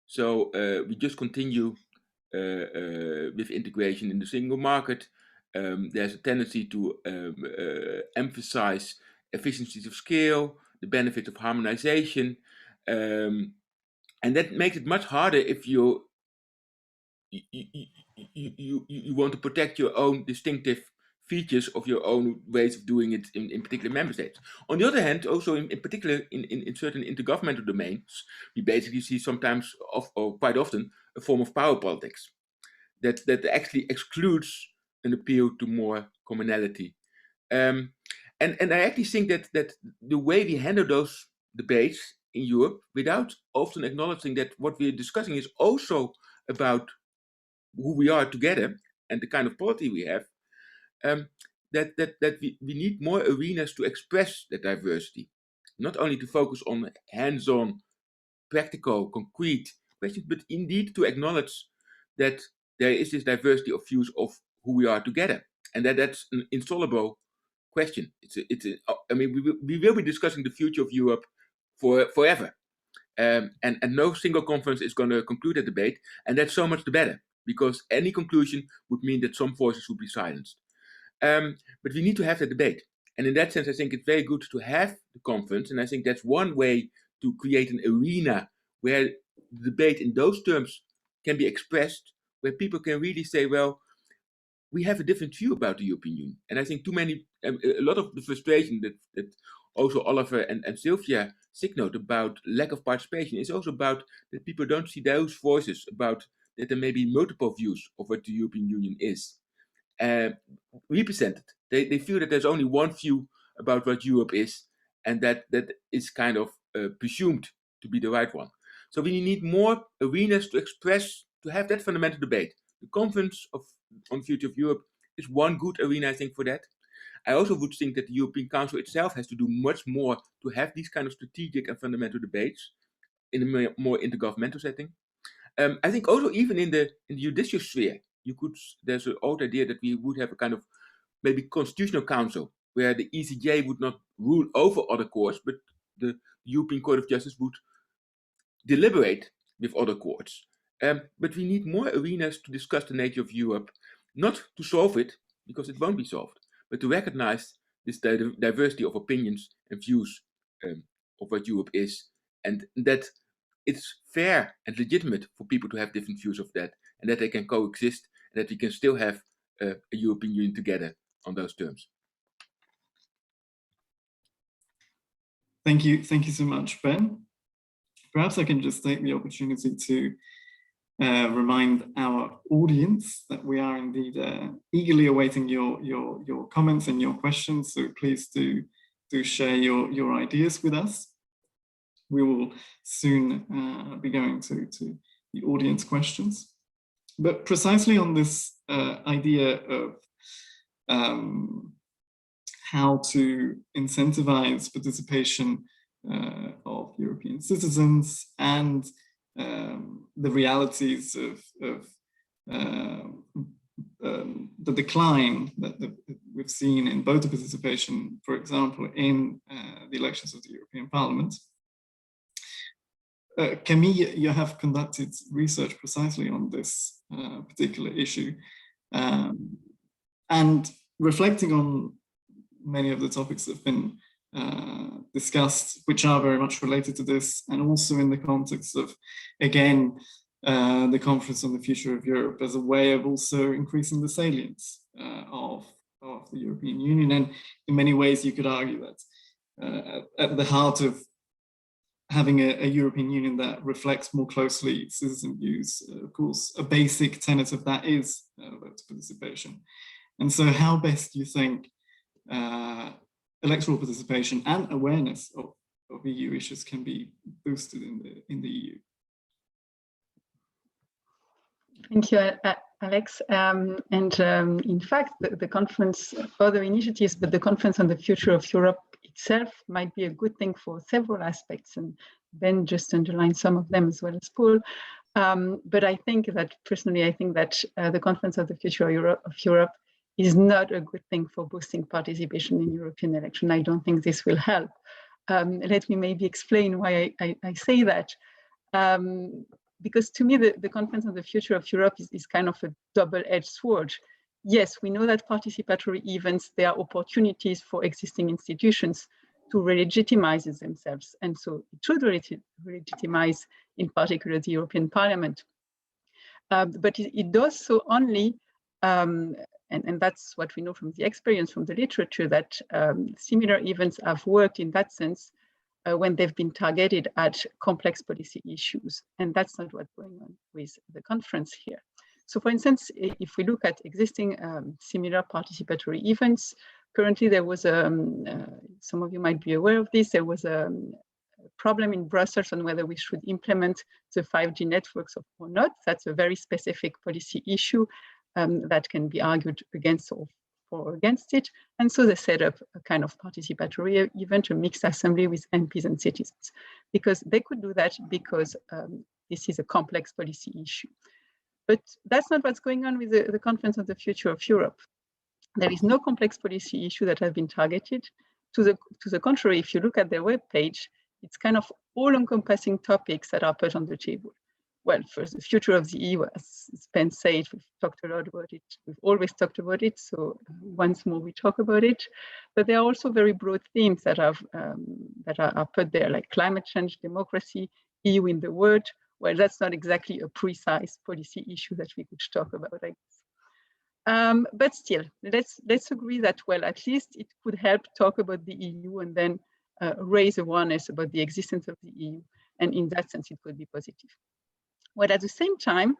So we just continue with integration in the single market. There's a tendency to emphasize efficiencies of scale, the benefit of harmonization, and that makes it much harder if you want to protect your own distinctive features of your own ways of doing it in particular member states. On the other hand, also in particular in certain intergovernmental domains, we basically see sometimes or quite often a form of power politics that actually excludes an appeal to more commonality. And I actually think that the way we handle those debates in Europe, without often acknowledging that what we're discussing is also about who we are together and the kind of polity we have, that we need more arenas to express that diversity, not only to focus on hands-on, practical, concrete questions, but indeed to acknowledge that there is this diversity of views of who we are together, and that's an insoluble question. I mean, we will be discussing the future of Europe forever, and no single conference is going to conclude that debate, and that's so much the better, because any conclusion would mean that some voices would be silenced. But we need to have that debate, and in that sense, I think it's very good to have the conference, and I think that's one way to create an arena where the debate in those terms can be expressed, where people can really say, well, we have a different view about the European Union. And I think a lot of the frustration that also Oliver and Sylvia signaled about lack of participation is also about that people don't see those voices about that there may be multiple views of what the European Union is represented. They feel that there's only one view about what Europe is, and that is kind of presumed to be the right one. So we need more arenas to express, to have that fundamental debate. The Conference on the Future of Europe is one good arena, I think, for that. I also would think that the European Council itself has to do much more to have these kind of strategic and fundamental debates in a more intergovernmental setting. I think also even in the judicial sphere, there's an old idea that we would have a kind of maybe constitutional council where the ECJ would not rule over other courts, but the European Court of Justice would deliberate with other courts. But we need more arenas to discuss the nature of Europe, not to solve it, because it won't be solved, but to recognize this diversity of opinions and views of what Europe is, and that it's fair and legitimate for people to have different views of that, and that they can coexist, and that we can still have a European Union together on those terms. Thank you so much, Ben. Perhaps I can just take the opportunity to remind our audience that we are indeed eagerly awaiting your comments and your questions. So please do share your ideas with us. We will soon be going to the audience questions. But precisely on this idea of how to incentivize participation of European citizens and the realities of the decline that we've seen in voter participation, for example, in the elections of the European Parliament. Camille, you have conducted research precisely on this particular issue, and reflecting on many of the topics that have been discussed, which are very much related to this, and also in the context of, again, the Conference on the Future of Europe as a way of also increasing the salience of the European Union. And in many ways, you could argue that at the heart of having a European Union that reflects more closely citizen views. Of course, a basic tenet of that is voter participation. And so how best do you think electoral participation and awareness of EU issues can be boosted in the EU? Thank you, Alex. In fact, the conference, other initiatives, but the Conference on the Future of Europe itself might be a good thing for several aspects, and Ben just underlined some of them as well as Paul. But I think that, personally, I think that the Conference on the Future of Europe is not a good thing for boosting participation in European election. I don't think this will help. Let me maybe explain why I say that. Because to me, the Conference on the Future of Europe is kind of a double-edged sword. Yes, we know that participatory events, there are opportunities for existing institutions to re-legitimize themselves. And so it should legitimize, in particular, the European Parliament. But it does so only, and that's what we know from the experience, from the literature, that similar events have worked in that sense when they've been targeted at complex policy issues. And that's not what's going on with the conference here. So for instance, if we look at existing similar participatory events, currently there was, some of you might be aware of this, there was a problem in Brussels on whether we should implement the 5G networks or not. That's a very specific policy issue that can be argued against or against it. And so they set up a kind of participatory event, a mixed assembly with MPs and citizens, because they could do that because this is a complex policy issue. But that's not what's going on with the Conference on the Future of Europe. There is no complex policy issue that has been targeted. To the contrary, if you look at their webpage, it's kind of all-encompassing topics that are put on the table. Well, first, the future of the EU, as Ben said, we've talked a lot about it. We've always talked about it, so once more we talk about it. But there are also very broad themes that are put there, like climate change, democracy, EU in the world. Well, that's not exactly a precise policy issue that we could talk about, I guess. But still, let's agree that, well, at least it could help talk about the EU and then raise awareness about the existence of the EU. And in that sense, it could be positive. Well, at the same time,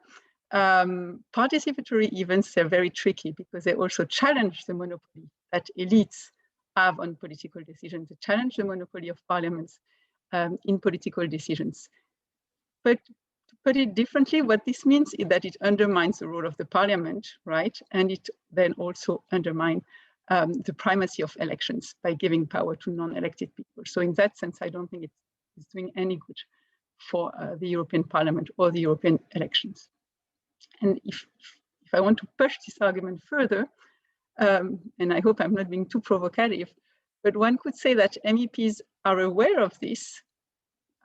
participatory events are very tricky because they also challenge the monopoly that elites have on political decisions. They challenge the monopoly of parliaments in political decisions. But to put it differently, what this means is that it undermines the role of the parliament, right? And it then also undermines the primacy of elections by giving power to non-elected people. So in that sense, I don't think it's doing any good for the European Parliament or the European elections. And if I want to push this argument further, and I hope I'm not being too provocative, but one could say that MEPs are aware of this.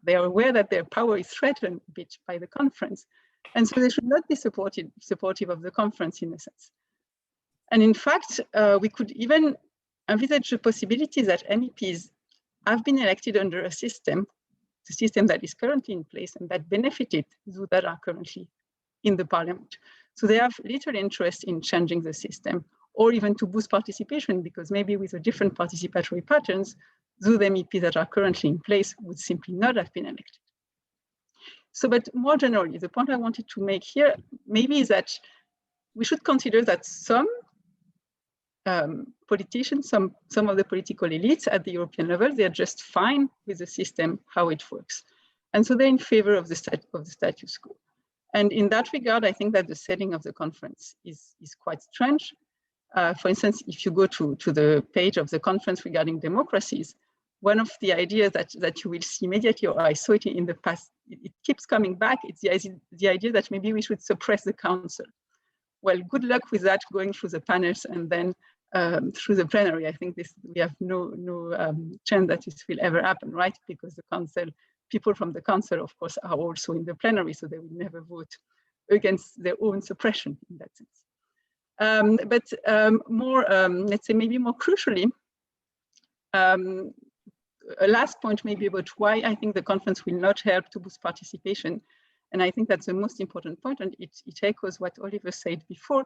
They are aware that their power is threatened a bit by the conference. And so they should not be supportive of the conference in a sense. And in fact, we could even envisage the possibility that MEPs have been elected under a system, the system that is currently in place and that benefited those that are currently in the parliament. So they have little interest in changing the system or even to boost participation, because maybe with a different participatory patterns, those MEPs that are currently in place would simply not have been elected. So, but more generally, the point I wanted to make here maybe is that we should consider that some politicians, some of the political elites at the European level, they are just fine with the system, how it works. And so they're in favor of the status quo. And in that regard, I think that the setting of the conference is quite strange. For instance, if you go to the page of the conference regarding democracies, one of the ideas that you will see immediately, or I saw it in the past, it keeps coming back, it's the idea that maybe we should suppress the council. Well, good luck with that, going through the panels and then through the plenary. I think we have no chance that this will ever happen, right? Because the council, people from the council, of course, are also in the plenary, so they will never vote against their own suppression in that sense. But more, let's say maybe more crucially, a last point maybe about why I think the conference will not help to boost participation. And I think that's the most important point, and it echoes what Oliver said before.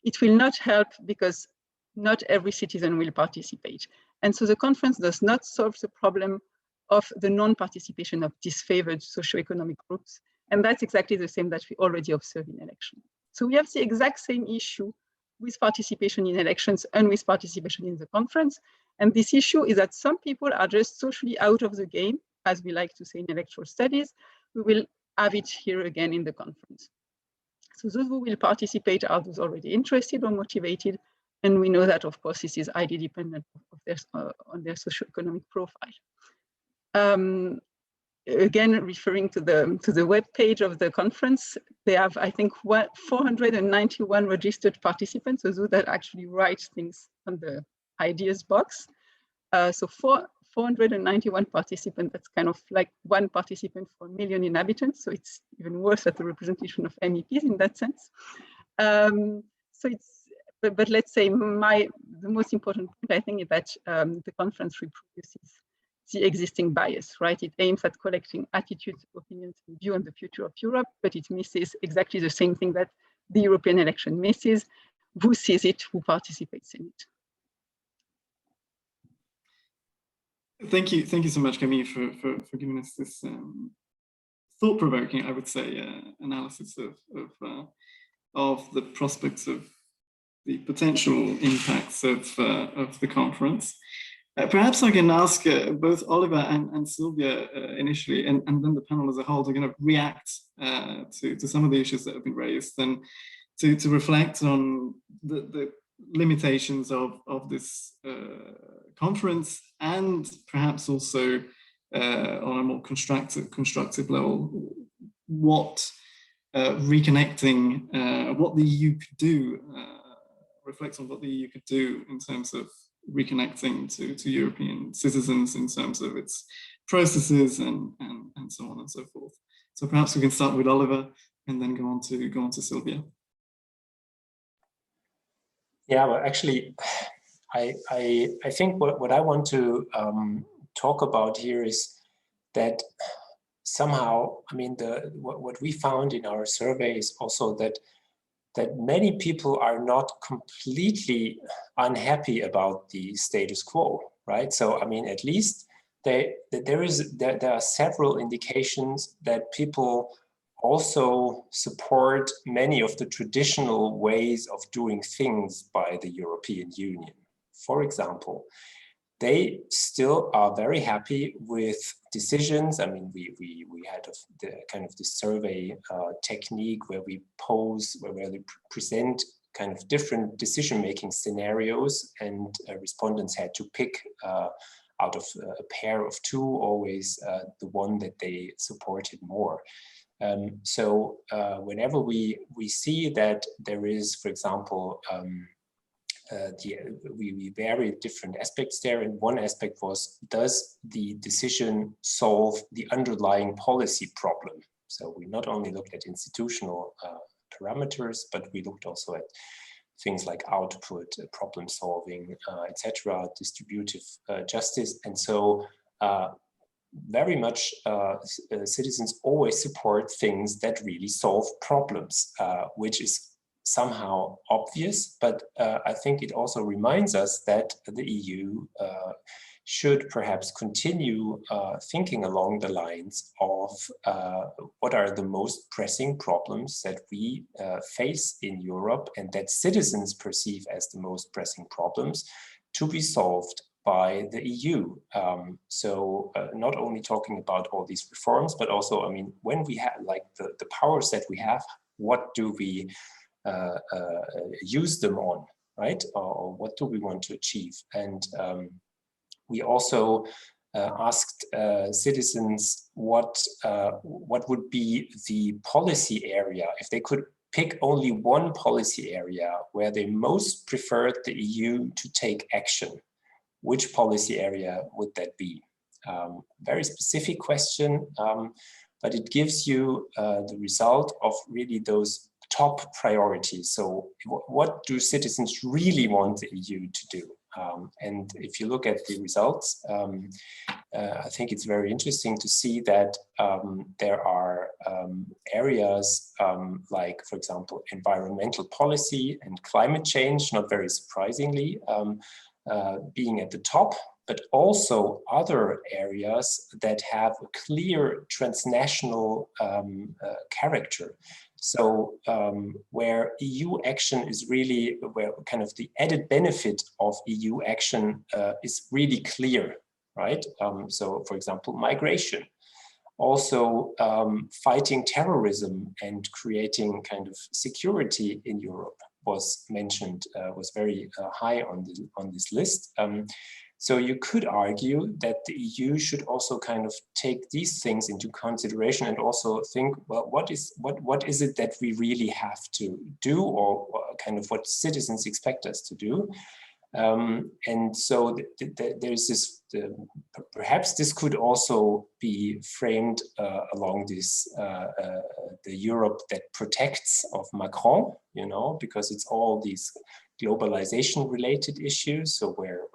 It will not help because not every citizen will participate. And so the conference does not solve the problem of the non-participation of disfavored socioeconomic groups. And that's exactly the same that we already observe in elections. So we have the exact same issue with participation in elections and with participation in the conference. And this issue is that some people are just socially out of the game, as we like to say in electoral studies. We will have it here again in the conference. So those who will participate are those already interested or motivated. And we know that, of course, this is highly dependent on their socioeconomic profile. Again, referring to the web page of the conference, they have, I think, 491 registered participants, so those that actually write things on the ideas box. So 491 participants, that's kind of like one participant for 1 million inhabitants. So it's even worse at the representation of MEPs in that sense. So it's, but let's say the most important point, I think, is that the conference reproduces the existing bias, right? It aims at collecting attitudes, opinions, and view on the future of Europe, but it misses exactly the same thing that the European election misses. Who sees it, who participates in it? Thank you so much, Camille, for giving us this thought-provoking, I would say, analysis of the prospects of the potential impacts of the conference. Perhaps I can ask both Oliver and Sylvia initially, and then the panel as a whole to kind of react to some of the issues that have been raised, and to reflect on the limitations of this conference, and perhaps also on a more constructive level, what reconnecting, what the EU could do, reflect on what the EU could do in terms of reconnecting to European citizens in terms of its processes and so on and so forth. So perhaps we can start with Oliver and then go on to Sylvia. Yeah, well, actually, I think what I want to talk about here is that somehow, I mean, what we found in our survey is also that many people are not completely unhappy about the status quo, right? So, I mean, at least there are several indications that people also support many of the traditional ways of doing things by the European Union. For example, they still are very happy with decisions. I mean, we had the kind of the survey technique where we pose, where we present kind of different decision-making scenarios, and respondents had to pick out of a pair of two, always the one that they supported more. So whenever we see that there is, for example, we vary different aspects there, and one aspect was, does the decision solve the underlying policy problem? So we not only looked at institutional parameters, but we looked also at things like output, problem solving, etc., distributive justice. And so very much citizens always support things that really solve problems, which is somehow obvious, but I think it also reminds us that the EU should perhaps continue thinking along the lines of what are the most pressing problems that we face in Europe and that citizens perceive as the most pressing problems to be solved by the EU. So not only talking about all these reforms, but also, I mean, when we have like the powers that we have, what do we use them on, right? Or what do we want to achieve? And we also asked citizens what would be the policy area if they could pick only one policy area where they most preferred the EU to take action. Which policy area would that be? Very specific question, but it gives you the result of really those top priorities. So what do citizens really want the EU to do? And if you look at the results, I think it's very interesting to see that there are areas like, for example, environmental policy and climate change, not very surprisingly, being at the top, but also other areas that have a clear transnational character. So where EU action is really, where kind of the added benefit of EU action is really clear, right? So for example, migration. Also fighting terrorism and creating kind of security in Europe was mentioned, was very high on this list. So you could argue that the EU should also kind of take these things into consideration and also think, well, what is it that we really have to do, or kind of what citizens expect us to do? And so there's this, perhaps this could also be framed along this, the Europe that protects of Macron, you know, because it's all these globalization related issues. So where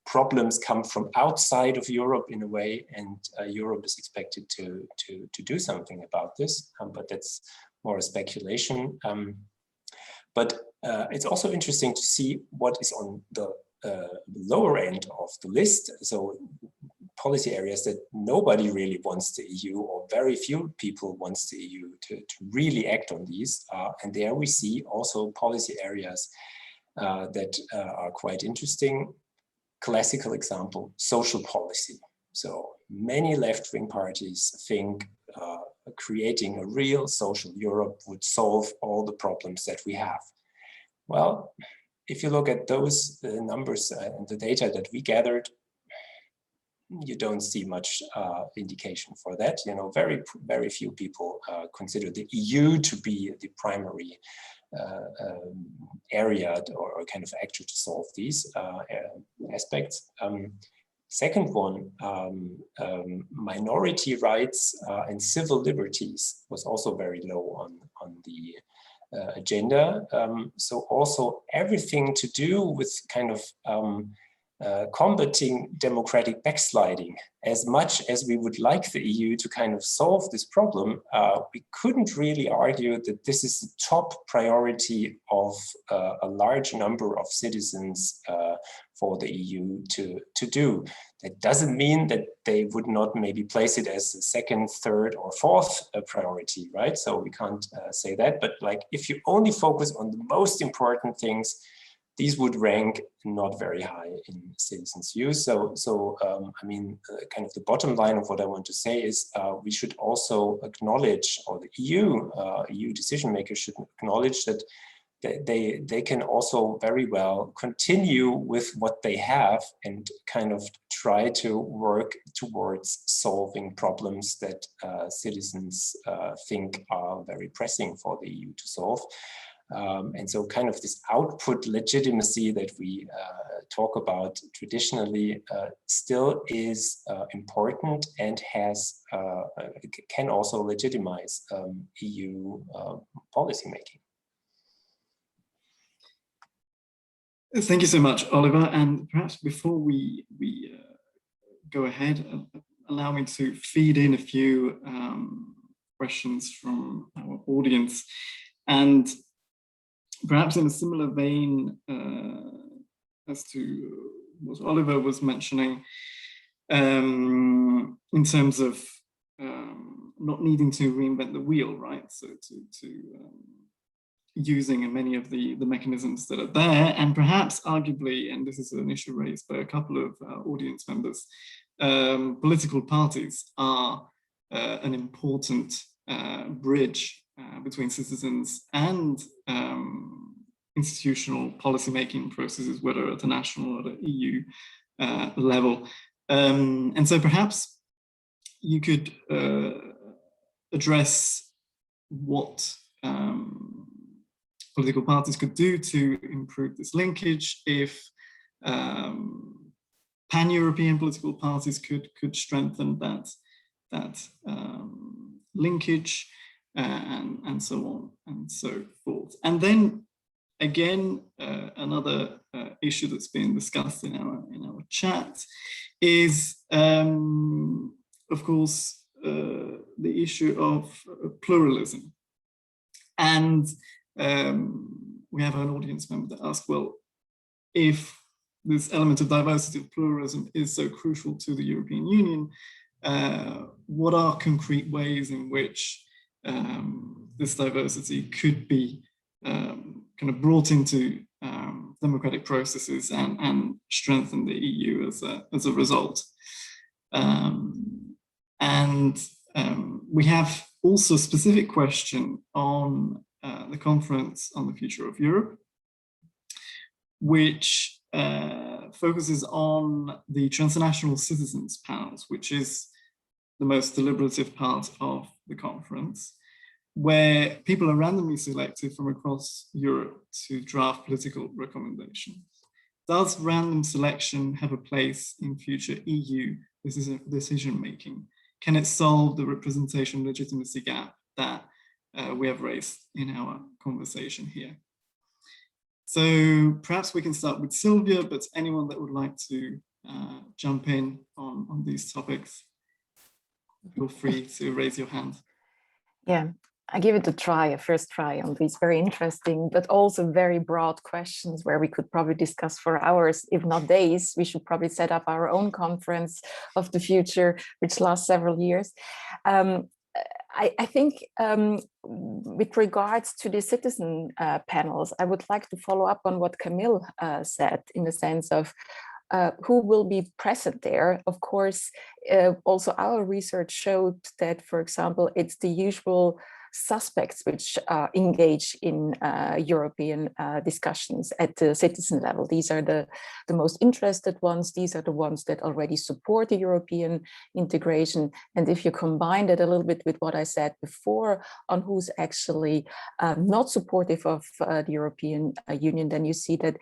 problems come from outside of Europe in a way, and Europe is expected to do something about this, but that's more a speculation. But it's also interesting to see what is on the lower end of the list. So policy areas that nobody really wants the EU, or very few people wants the EU to really act on these. And there we see also policy areas that are quite interesting. Classical example, social policy. So many left-wing parties think creating a real social Europe would solve all the problems that we have. Well, if you look at those numbers and the data that we gathered, you don't see much indication for that. You know, very few people consider the EU to be the primary area or kind of actor to solve these aspects. Second one, minority rights and civil liberties was also very low on the agenda. So also everything to do with kind of combating democratic backsliding. As much as we would like the EU to kind of solve this problem, we couldn't really argue that this is the top priority of a large number of citizens for the EU to do. That doesn't mean that they would not maybe place it as the second, third, or fourth priority, right? So we can't say that, but like if you only focus on the most important things, these would rank not very high in citizens' views. So I mean, kind of the bottom line of what I want to say is we should also acknowledge, or the EU decision makers should acknowledge that they can also very well continue with what they have and kind of try to work towards solving problems that citizens think are very pressing for the EU to solve. And so kind of this output legitimacy that we talk about traditionally still is important and has can also legitimize EU policymaking. Thank you so much, Oliver. And perhaps before we go ahead, allow me to feed in a few questions from our audience. And perhaps in a similar vein as to what Oliver was mentioning, in terms of not needing to reinvent the wheel, right? So to using many of the mechanisms that are there, and perhaps arguably, and this is an issue raised by a couple of audience members, political parties are an important bridge between citizens and institutional policymaking processes, whether at the national or the EU level. And so perhaps you could address what political parties could do to improve this linkage, if pan-European political parties could strengthen that linkage, and so on and so forth. And then again, another issue that's been discussed in our chat is, of course, the issue of pluralism. And we have an audience member that asked, well, if this element of diversity, of pluralism, is so crucial to the European Union, what are concrete ways in which this diversity could be kind of brought into democratic processes and strengthen the EU as a result. We have also a specific question on the conference on the future of Europe, which focuses on the transnational citizens panels, which is the most deliberative part of the conference, where people are randomly selected from across Europe to draft political recommendations. Does random selection have a place in future EU decision-making? Can it solve the representation legitimacy gap that we have raised in our conversation here? So perhaps we can start with Sylvia, but anyone that would like to jump in on these topics, feel free to raise your hand. Yeah, I give it a first try on these very interesting, but also very broad questions where we could probably discuss for hours, if not days. We should probably set up our own conference of the future, which lasts several years. I think with regards to the citizen panels, I would like to follow up on what Camille said, in the sense of who will be present there. Of course, also our research showed that, for example, it's the usual suspects which engage in European discussions at the citizen level. These are the most interested ones. These are the ones that already support the European integration. And if you combine that a little bit with what I said before on who's actually not supportive of the European Union, then you see that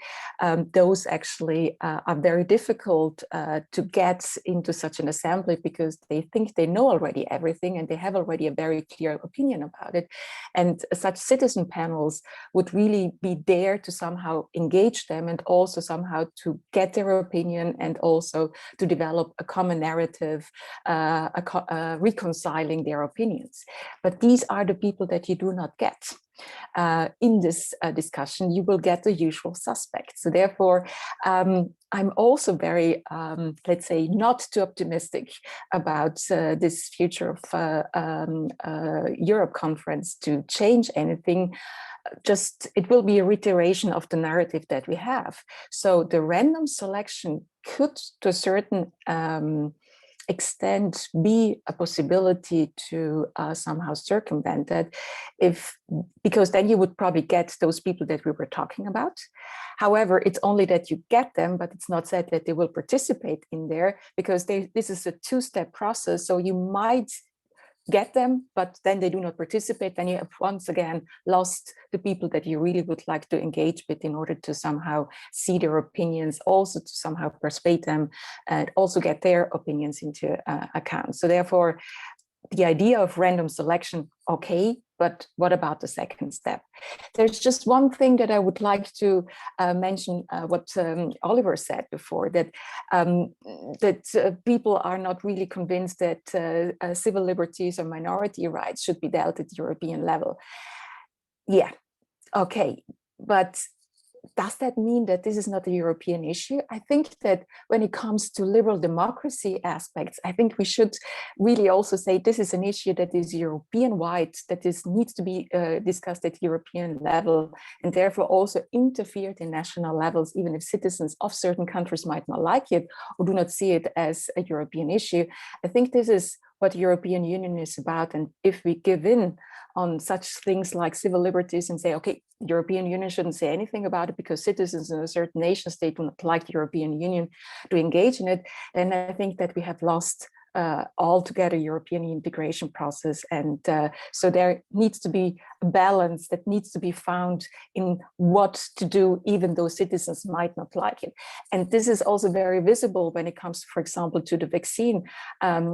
those actually are very difficult to get into such an assembly, because they think they know already everything and they have already a very clear opinion about it. And such citizen panels would really be there to somehow engage them and also somehow to get their opinion, and also to develop a common narrative, reconciling their opinions. But these are the people that you do not get. In this discussion, you will get the usual suspects. So therefore, I'm also very, let's say, not too optimistic about this future of Europe conference to change anything. Just, it will be a reiteration of the narrative that we have. So the random selection could, to a certain extent, be a possibility to somehow circumvent that, because then you would probably get those people that we were talking about. However, it's only that you get them, but it's not said that they will participate in there, because this is a two-step process. So you might get them, but then they do not participate. Then you have once again lost the people that you really would like to engage with in order to somehow see their opinions, also to somehow persuade them and also get their opinions into account. So therefore, the idea of random selection, okay, but what about the second step? There's just one thing that I would like to mention, what Oliver said before, that people are not really convinced that civil liberties or minority rights should be dealt at the European level. Yeah, okay, but does that mean that this is not a European issue? I think that when it comes to liberal democracy aspects, I think we should really also say this is an issue that is European-wide, that needs to be discussed at European level, and therefore also interfered in national levels, even if citizens of certain countries might not like it or do not see it as a European issue. I think this is what the European Union is about. And if we give in on such things like civil liberties and say, okay, the European Union shouldn't say anything about it because citizens in a certain nation state do not like the European Union to engage in it, then I think that we have lost altogether European integration process. And so there needs to be a balance that needs to be found in what to do, even though citizens might not like it. And this is also very visible when it comes, for example, to the vaccine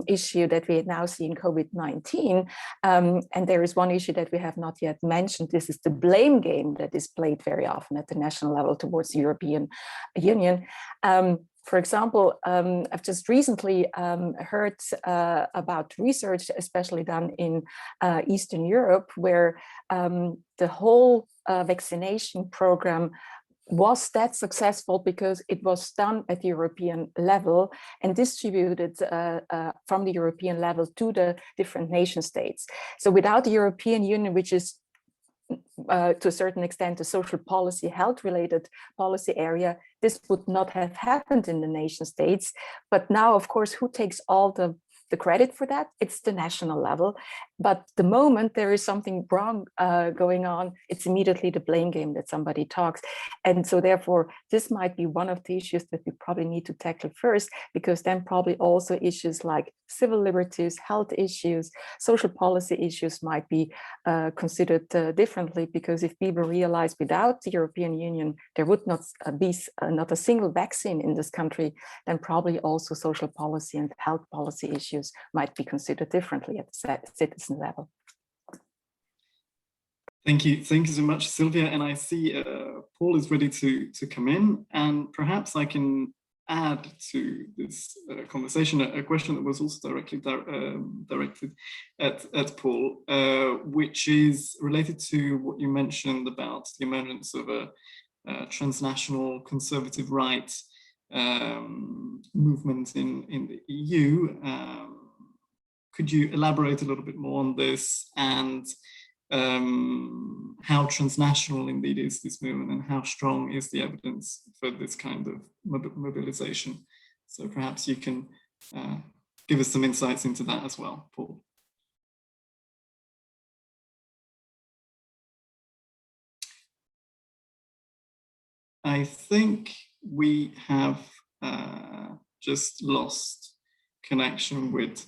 issue that we now see in COVID-19. And there is one issue that we have not yet mentioned. This is the blame game that is played very often at the national level towards the European Union. For example, I've just recently heard about research, especially done in Eastern Europe, where the whole vaccination program was that successful because it was done at the European level and distributed from the European level to the different nation states. So without the European Union, which is to a certain extent a social policy, health-related policy area, this would not have happened in the nation states. But now, of course, who takes all the credit for that? It's the national level. But the moment there is something wrong going on, it's immediately the blame game that somebody talks. And so therefore, this might be one of the issues that we probably need to tackle first, because then probably also issues like civil liberties, health issues, social policy issues might be considered differently, because if people realize without the European Union, there would not be not a single vaccine in this country, then probably also social policy and health policy issues might be considered differently at the citizen level. Thank you so much, Sylvia. And I see Paul is ready to come in, and perhaps I can add to this conversation a question that was also directly directed at Paul, which is related to what you mentioned about the emergence of a transnational conservative right movement in the EU. Could you elaborate a little bit more on this, and how transnational indeed is this movement, and how strong is the evidence for this kind of mobilization? So perhaps you can give us some insights into that as well, Paul. I think we have just lost connection with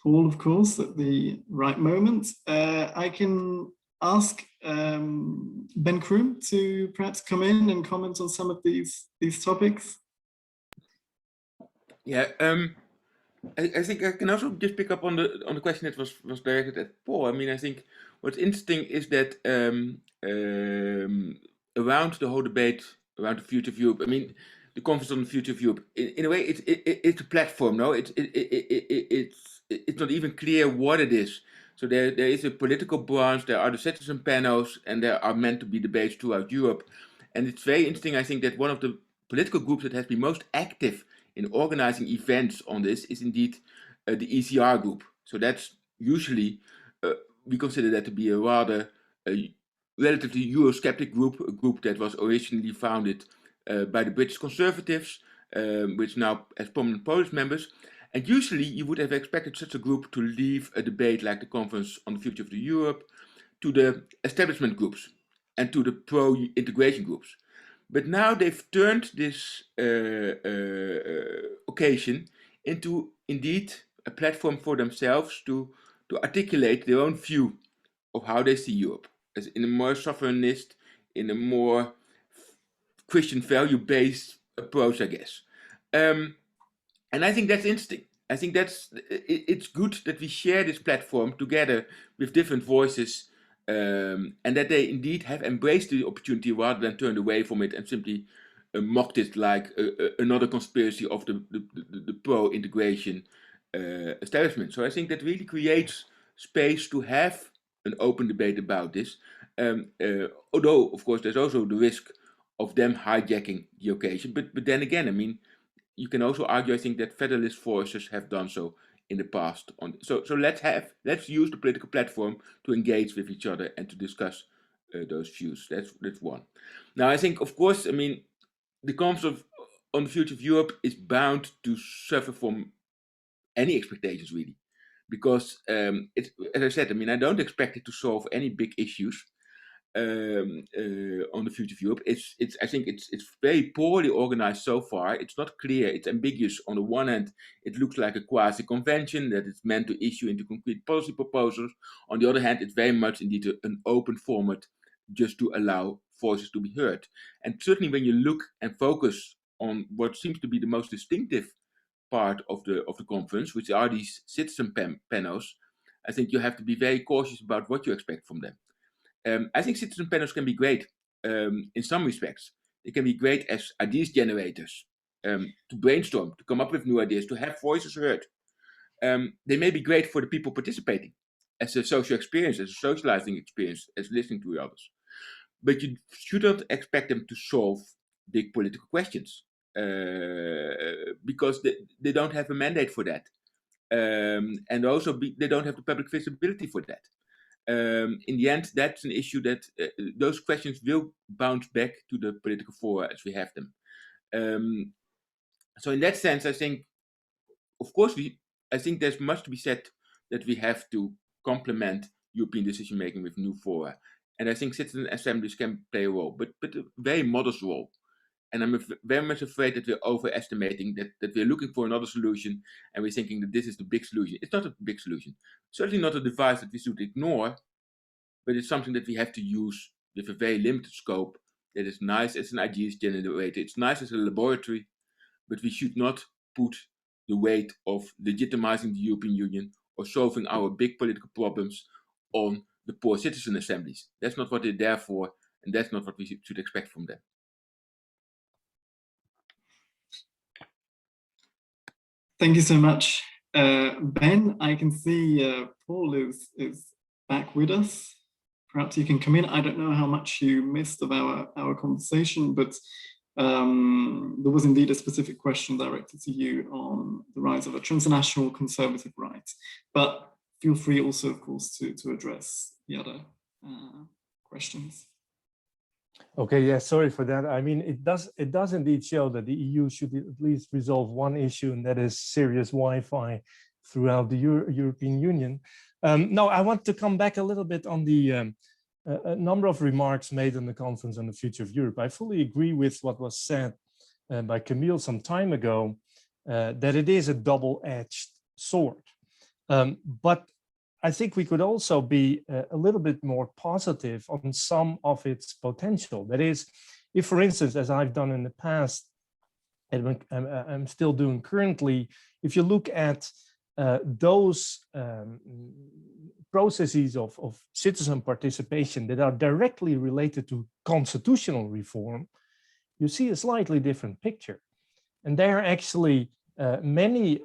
Paul, of course, at the right moment. I can ask Ben Kroom to perhaps come in and comment on some of these topics. Yeah, I think I can also just pick up on the question that was directed at Paul. I mean, I think what's interesting is that around the whole debate around the future of Europe, I mean, the conference on the future of Europe, in a way, it's a platform. No, it's not even clear what it is. So there is a political branch, there are the citizen panels, and there are meant to be debates throughout Europe. And it's very interesting, I think, that one of the political groups that has been most active in organizing events on this is indeed the ECR group. So that's usually, we consider that to be a rather relatively Eurosceptic group, a group that was originally founded by the British Conservatives, which now has prominent Polish members. And usually you would have expected such a group to leave a debate like the Conference on the Future of Europe to the establishment groups and to the pro-integration groups. But now they've turned this occasion into indeed a platform for themselves to articulate their own view of how they see Europe, as in a more sovereignist, in a more Christian value-based approach, I guess. And I think that's interesting. I think it's good that we share this platform together with different voices, and that they indeed have embraced the opportunity rather than turned away from it and simply mocked it like another conspiracy of the pro-integration establishment. So I think that really creates space to have an open debate about this. Although, of course, there's also the risk of them hijacking the occasion. But then again, I mean, you can also argue, I think, that federalist forces have done so in the past. So let's use the political platform to engage with each other and to discuss those views. That's one. Now, I think, of course, I mean, the conference on the future of Europe is bound to suffer from any expectations, really, because as I said, I mean, I don't expect it to solve any big issues on the future of Europe. I think it's very poorly organized so far. It's not clear. It's ambiguous. On the one hand, it looks like a quasi-convention that it's meant to issue into concrete policy proposals. On the other hand, it's very much indeed an open format just to allow voices to be heard. And certainly when you look and focus on what seems to be the most distinctive part of the conference, which are these citizen panels, I think you have to be very cautious about what you expect from them. I think citizen panels can be great in some respects. They can be great as ideas generators, to brainstorm, to come up with new ideas, to have voices heard. They may be great for the people participating as a social experience, as a socializing experience, as listening to others. but you shouldn't expect them to solve big political questions because they don't have a mandate for that. And also they don't have the public visibility for that. In the end, that's an issue that those questions will bounce back to the political fora as we have them. So in that sense, I think, of course, I think there's much to be said that we have to complement European decision making with new fora, and I think citizen assemblies can play a role, but a very modest role. And I'm very much afraid that we're overestimating that we're looking for another solution, and we're thinking that this is the big solution. It's not a big solution. Certainly not a device that we should ignore, but it's something that we have to use with a very limited scope. That is nice as an ideas generator. It's nice as a laboratory, but we should not put the weight of legitimizing the European Union or solving our big political problems on the poor citizen assemblies. That's not what they're there for, and that's not what we should expect from them. Thank you so much, Ben. I can see Paul is back with us. Perhaps you can come in. I don't know how much you missed of our conversation, but there was indeed a specific question directed to you on the rise of a transnational conservative right. But feel free also, of course, to address the other questions. Okay, yeah, sorry for that. I mean, it does indeed show that the EU should at least resolve one issue, and that is serious Wi-Fi throughout the European Union. No, I want to come back a little bit on the a number of remarks made on the conference on the future of Europe. I fully agree with what was said by Camille some time ago, that it is a double-edged sword. But I think we could also be a little bit more positive on some of its potential. That is, if, for instance, as I've done in the past, and I'm still doing currently, if you look at those processes of citizen participation that are directly related to constitutional reform, you see a slightly different picture. And there actually many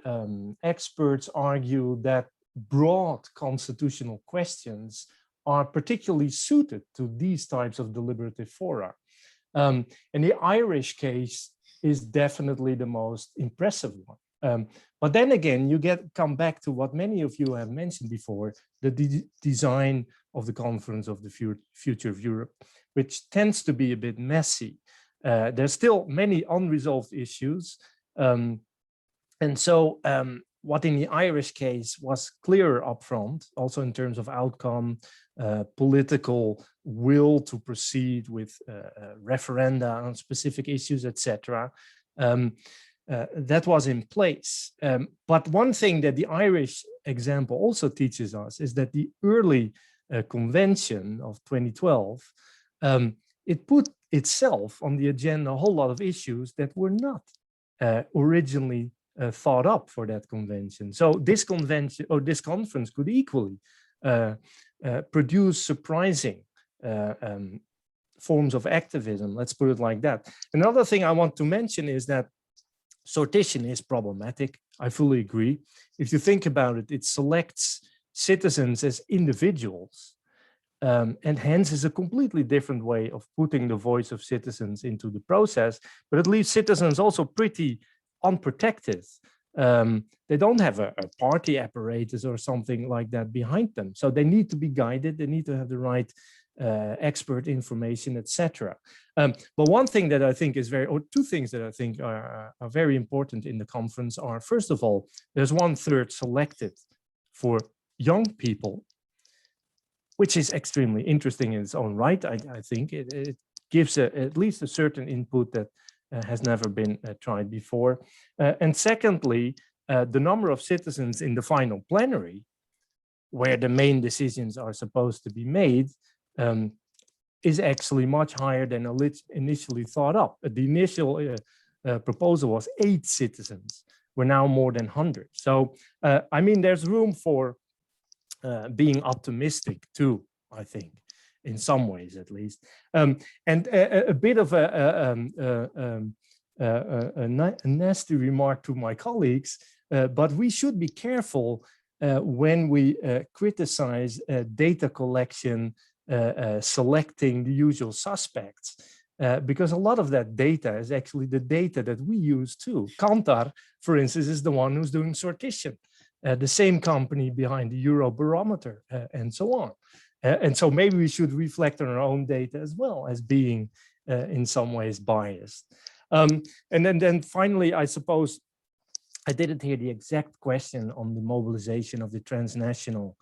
experts argue that broad constitutional questions are particularly suited to these types of deliberative fora. And the Irish case is definitely the most impressive one. But then again, you come back to what many of you have mentioned before, the design of the Conference of the Future of Europe, which tends to be a bit messy. There's still many unresolved issues. And so what in the Irish case was clearer upfront, also in terms of outcome, political will to proceed with referenda on specific issues, etc. That was in place. But one thing that the Irish example also teaches us is that the early convention of 2012, it put itself on the agenda a whole lot of issues that were not originally thought up for that convention. So this convention or this conference could equally produce surprising forms of activism, let's put it like that. Another thing I want to mention is that sortition is problematic. I fully agree. If you think about it, it selects citizens as individuals, and hence is a completely different way of putting the voice of citizens into the process, but it leaves citizens also pretty unprotected. They don't have a party apparatus or something like that behind them. So they need to be guided, they need to have the right expert information, etc. But one thing that I think is two things that I think are very important in the conference are, first of all, there's 1/3 selected for young people, which is extremely interesting in its own right. I think it gives at least a certain input that has never been tried before. And secondly, the number of citizens in the final plenary, where the main decisions are supposed to be made, is actually much higher than initially thought up. The initial proposal was 8 citizens. We're now more than 100. So, I mean, there's room for being optimistic too, I think, in some ways at least. And a bit of a nasty remark to my colleagues, but we should be careful when we criticize data collection selecting the usual suspects, because a lot of that data is actually the data that we use too. Kantar, for instance, is the one who's doing sortition, the same company behind the Eurobarometer, and so on. And so maybe we should reflect on our own data as well as being in some ways biased. And then finally, I suppose, I didn't hear the exact question on the mobilization of the transnational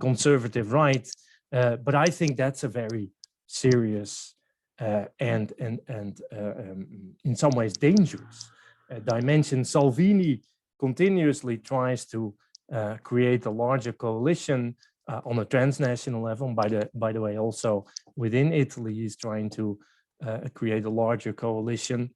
conservative right, but I think that's a very serious and in some ways dangerous dimension. Salvini continuously tries to create a larger coalition on a transnational level. By the way, also within Italy, he's trying to create a larger coalition.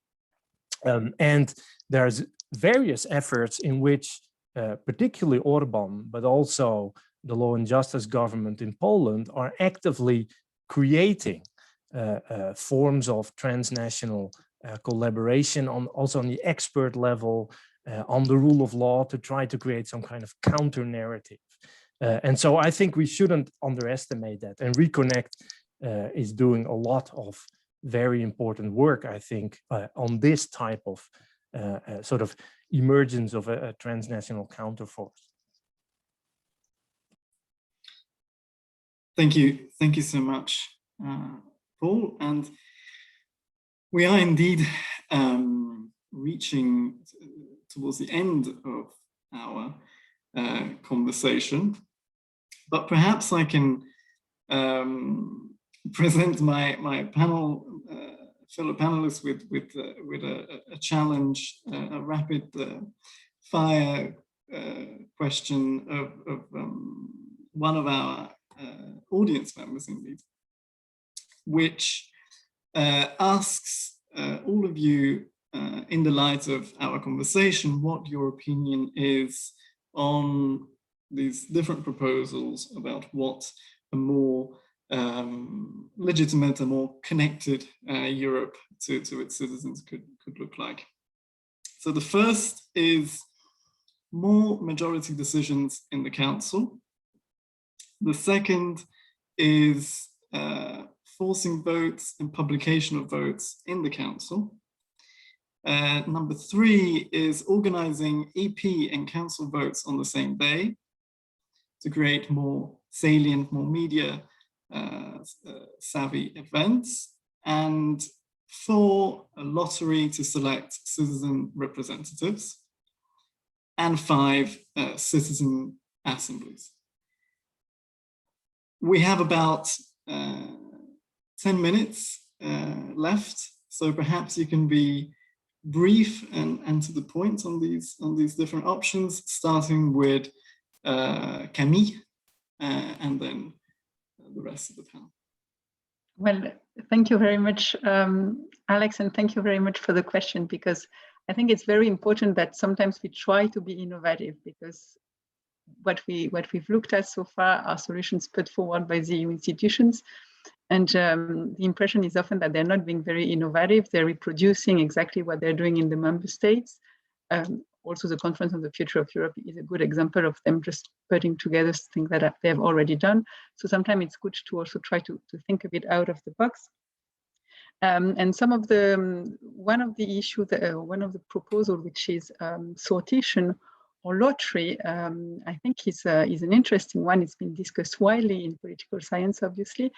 And there's various efforts in which particularly Orban, but also the Law and Justice government in Poland are actively creating forms of transnational collaboration also on the expert level, on the rule of law, to try to create some kind of counter narrative. And so I think we shouldn't underestimate that. And Reconnect is doing a lot of very important work, I think, on this type of sort of emergence of a transnational counterforce. Thank you so much, Paul. And we are indeed reaching towards the end of our conversation, but perhaps I can present my panel, fellow panelists with a challenge, a rapid fire question of one of our audience members, indeed, which asks all of you, in the light of our conversation, what your opinion is on these different proposals about what a more legitimate, a more connected Europe to its citizens could look like. So the first is more majority decisions in the Council. The second is forcing votes and publication of votes in the Council. Number 3 is organizing EP and Council votes on the same day to create more salient, more media savvy events. And 4, a lottery to select citizen representatives. And 5, citizen assemblies. We have about 10 minutes left, so perhaps you can be brief and to the point on these different options, starting with Camille, and then the rest of the panel. Well, thank you very much, Alex, and thank you very much for the question, because I think it's very important that sometimes we try to be innovative, because what we've looked at so far are solutions put forward by the EU institutions. And the impression is often that they're not being very innovative. They're reproducing exactly what they're doing in the member states. Also, the Conference on the Future of Europe is a good example of them just putting together things that they have already done. So sometimes it's good to also try to think a bit out of the box. And some of the, one of the issues, one of the proposal, which is sortition or lottery, I think is an interesting one. It's been discussed widely in political science, obviously,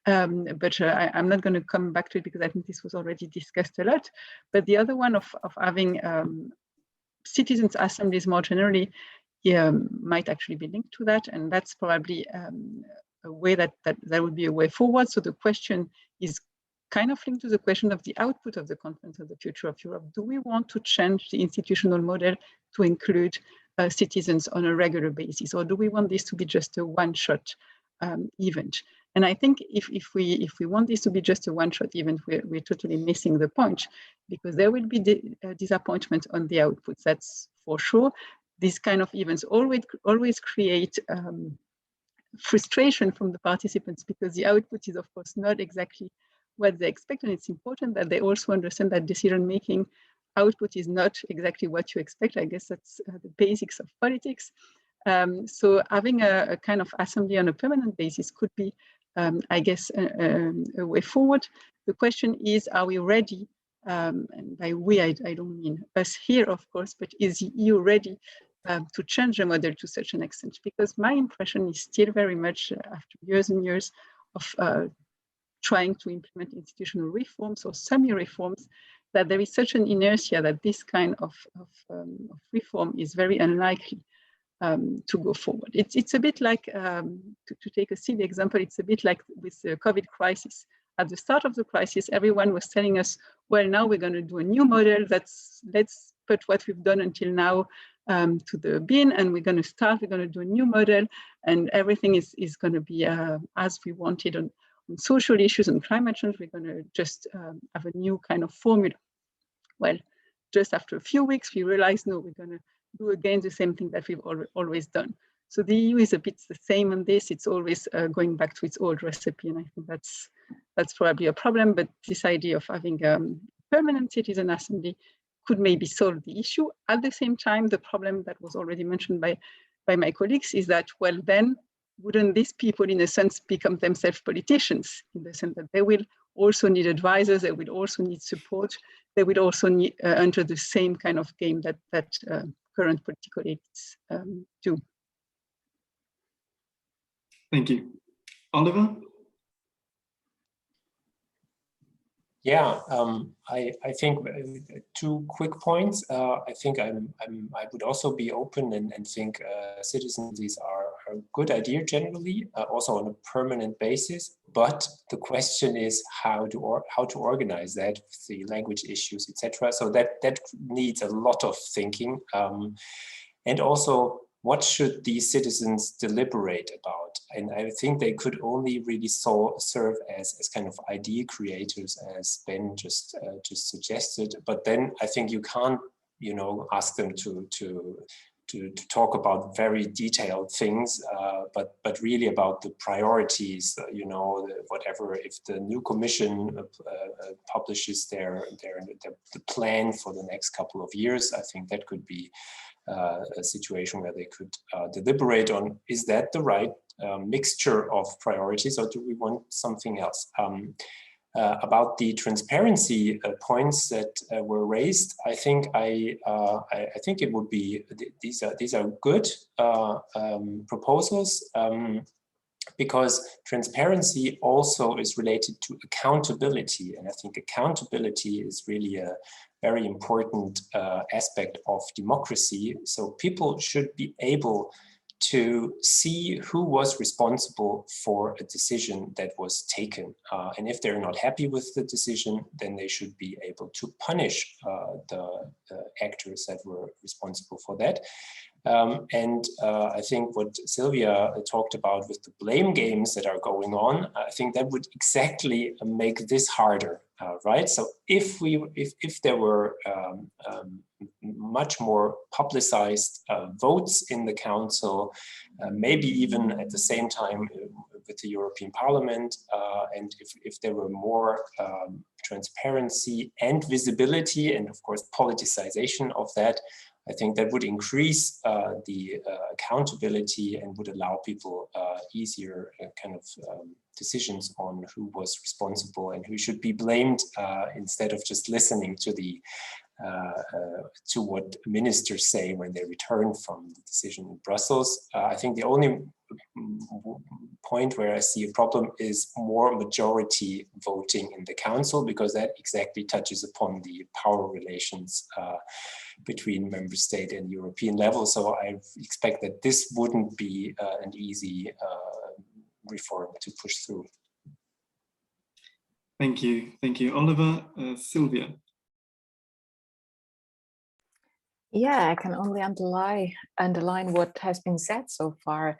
but I'm not going to come back to it because I think this was already discussed a lot. But the other one of having citizens' assemblies more generally might actually be linked to that, and that's probably a way that would be a way forward. So the question is kind of linked to the question of the output of the Conference on the Future of Europe. Do we want to change the institutional model to include citizens on a regular basis, or do we want this to be just a one-shot event? And I think if we want this to be just a one-shot event, we're totally missing the point, because there will be disappointment on the outputs. That's for sure. These kind of events always create frustration from the participants, because the output is, of course, not exactly what they expect. And it's important that they also understand that decision-making output is not exactly what you expect. I guess that's the basics of politics. So having a kind of assembly on a permanent basis could be I guess, a way forward. The question is, are we ready? And by we, I don't mean us here, of course, but is the EU ready to change the model to such an extent? Because my impression is still very much, after years and years of trying to implement institutional reforms or semi-reforms, that there is such an inertia that this kind of reform is very unlikely to go forward. It's a bit like, to take a silly example, it's a bit like with the COVID crisis. At the start of the crisis, everyone was telling us, well, now we're going to do a new model. Let's put what we've done until now to the bin, and we're going to do a new model, and everything is going to be as we wanted on social issues and climate change. We're going to just have a new kind of formula. Well, just after a few weeks, we realized, no, we're going to do again the same thing that we've always done. So the EU is a bit the same on this. It's always going back to its old recipe, and I think that's probably a problem. But this idea of having a permanent citizen assembly could maybe solve the issue. At the same time, the problem that was already mentioned by my colleagues is that, well, then wouldn't these people, in a sense, become themselves politicians, in the sense that they will also need advisors, they will also need support, they will also need enter the same kind of game that current political elites do. Thank you. Oliver? Yeah, I think two quick points. I think I would also be open and think citizens are a good idea generally, also on a permanent basis. But the question is how to organize that, the language issues, etc. So that needs a lot of thinking, and also, what should these citizens deliberate about? And I think they could only really serve as kind of idea creators, as Ben just suggested. But then I think you can't, ask them to talk about very detailed things, but really about the priorities. Whatever, if the new commission publishes the plan for the next couple of years, I think that could be a situation where they could deliberate on, is that the right mixture of priorities, or do we want something else? About the transparency points that were raised, I think it would be, these are good proposals, because transparency also is related to accountability, and I think accountability is really a very important aspect of democracy. So people should be able to see who was responsible for a decision that was taken. And if they're not happy with the decision, then they should be able to punish the actors that were responsible for that. And I think what Sylvia talked about with the blame games that are going on, I think that would exactly make this harder, right? So if there were much more publicized votes in the council, maybe even at the same time with the European Parliament, and if there were more transparency and visibility, and of course politicization of that, I think that would increase the accountability and would allow people easier kind of decisions on who was responsible and who should be blamed, instead of just listening to the to what ministers say when they return from the decision in Brussels. I think the only point where I see a problem is more majority voting in the council, because that exactly touches upon the power relations between member state and European level. So I expect that this wouldn't be an easy reform to push through. Thank you, Oliver. Sylvia. Yeah, I can only underline what has been said so far.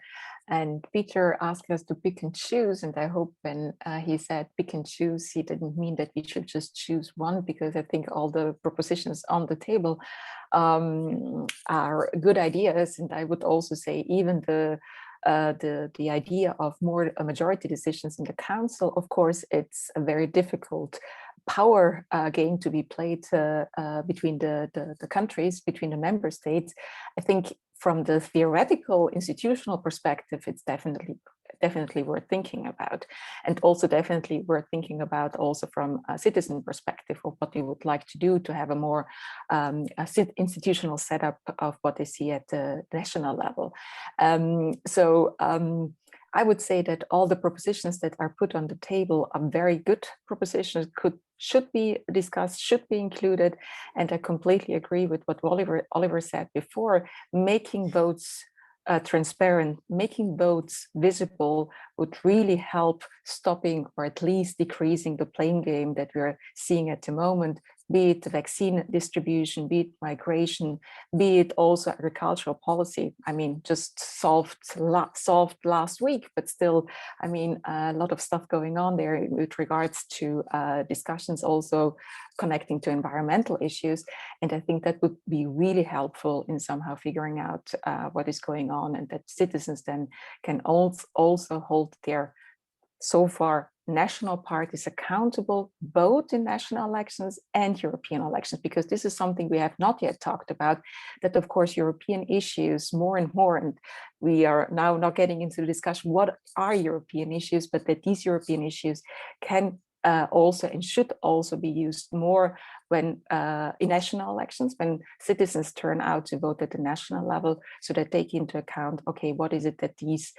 And Peter asked us to pick and choose, and I hope when he said pick and choose, he didn't mean that we should just choose one, because I think all the propositions on the table are good ideas. And I would also say even the idea of more majority decisions in the council, of course, it's a very difficult power game to be played between the countries, between the member states. I think from the theoretical institutional perspective, it's definitely definitely worth thinking about, and also definitely worth thinking about also from a citizen perspective of what they would like to do to have a more institutional setup of what they see at the national level. I would say that all the propositions that are put on the table are very good propositions, should be discussed, should be included. And I completely agree with what Oliver said before. Making votes transparent, making votes visible would really help stopping or at least decreasing the blame game that we're seeing at the moment, be it vaccine distribution, be it migration, be it also agricultural policy. I mean, just solved last week, but still, I mean, a lot of stuff going on there with regards to discussions also connecting to environmental issues. And I think that would be really helpful in somehow figuring out what is going on, and that citizens then can also hold their so far national parties accountable both in national elections and European elections, because this is something we have not yet talked about, that of course European issues more and more, and we are now not getting into the discussion what are European issues, but that these European issues can also and should also be used more when in national elections, when citizens turn out to vote at the national level, so that take into account, okay, what is it that these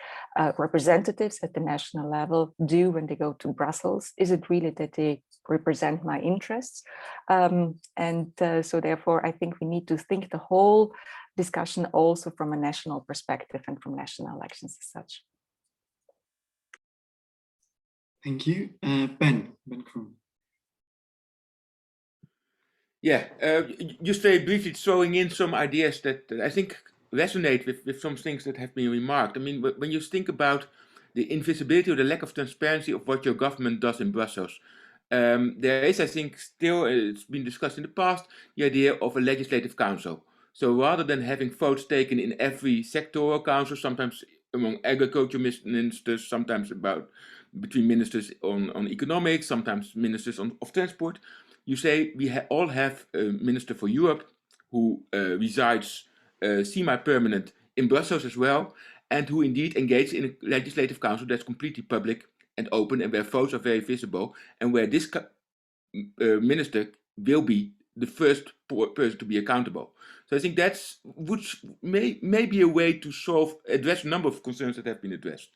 representatives at the national level do when they go to Brussels? Is it really that they represent my interests? So therefore, I think we need to think the whole discussion also from a national perspective and from national elections as such. Thank you. Ben Kroon. Yeah, just very briefly throwing in some ideas that I think resonate with some things that have been remarked. I mean, when you think about the invisibility or the lack of transparency of what your government does in Brussels, there is, I think, still, it's been discussed in the past, the idea of a legislative council. So rather than having votes taken in every sectoral council, sometimes among agriculture ministers, sometimes between ministers on economics, sometimes ministers of transport, you say we all have a Minister for Europe who resides semi-permanent in Brussels as well, and who indeed engaged in a legislative council that's completely public and open, and where votes are very visible, and where this minister will be the first person to be accountable. So I think that's may be a way to address a number of concerns that have been addressed.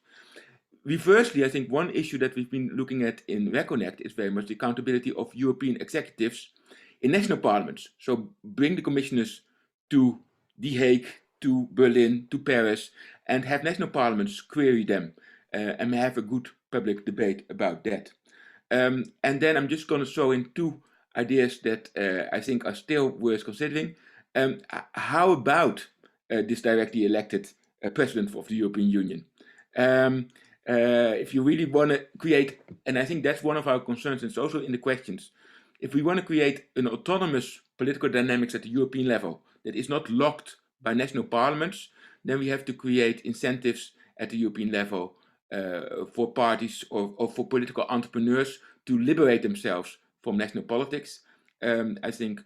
Reversely, I think one issue that we've been looking at in Reconnect is very much the accountability of European executives in national parliaments. So bring the commissioners to The Hague, to Berlin, to Paris, and have national parliaments query them and have a good public debate about that. And then I'm just going to throw in two ideas that I think are still worth considering. How about this directly elected president of the European Union? If you really want to create, and I think that's one of our concerns, and it's also in the questions, if we want to create an autonomous political dynamics at the European level that is not locked by national parliaments, then we have to create incentives at the European level for parties or for political entrepreneurs to liberate themselves from national politics. I think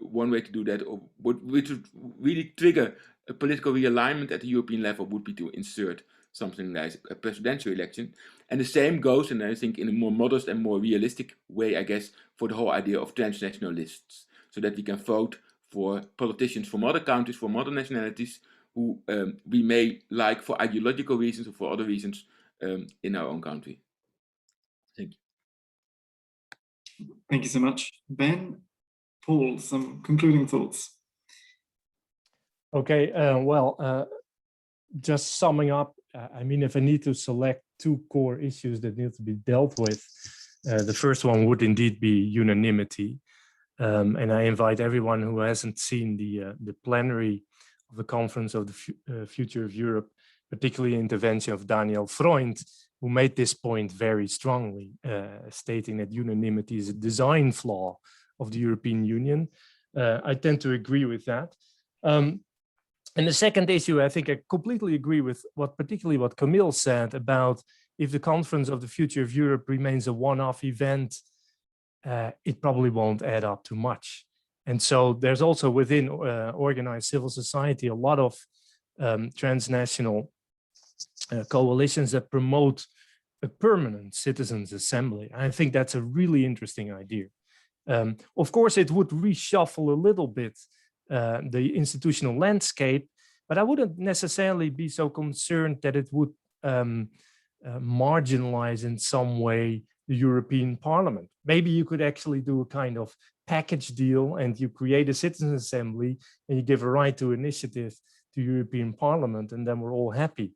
one way to do that, which would really trigger a political realignment at the European level, would be to insert something like a presidential election. And the same goes, and I think in a more modest and more realistic way, I guess, for the whole idea of transnational lists, so that we can vote for politicians from other countries, from other nationalities, who we may like for ideological reasons or for other reasons in our own country. Thank you. Thank you so much. Ben, Paul, some concluding thoughts. Okay, just summing up, I mean, if I need to select two core issues that need to be dealt with, the first one would indeed be unanimity. And I invite everyone who hasn't seen the plenary of the Conference of the Future of Europe, particularly the intervention of Daniel Freund, who made this point very strongly, stating that unanimity is a design flaw of the European Union. I tend to agree with that. And the second issue, I think I completely agree with particularly what Camille said about if the Conference of the Future of Europe remains a one-off event, it probably won't add up to much. And so there's also within organized civil society a lot of transnational coalitions that promote a permanent citizens' assembly. I think that's a really interesting idea. Of course, it would reshuffle a little bit the institutional landscape, but I wouldn't necessarily be so concerned that it would marginalize in some way the European Parliament. Maybe you could actually do a kind of package deal and you create a citizens' assembly and you give a right to initiative to European Parliament, and then we're all happy,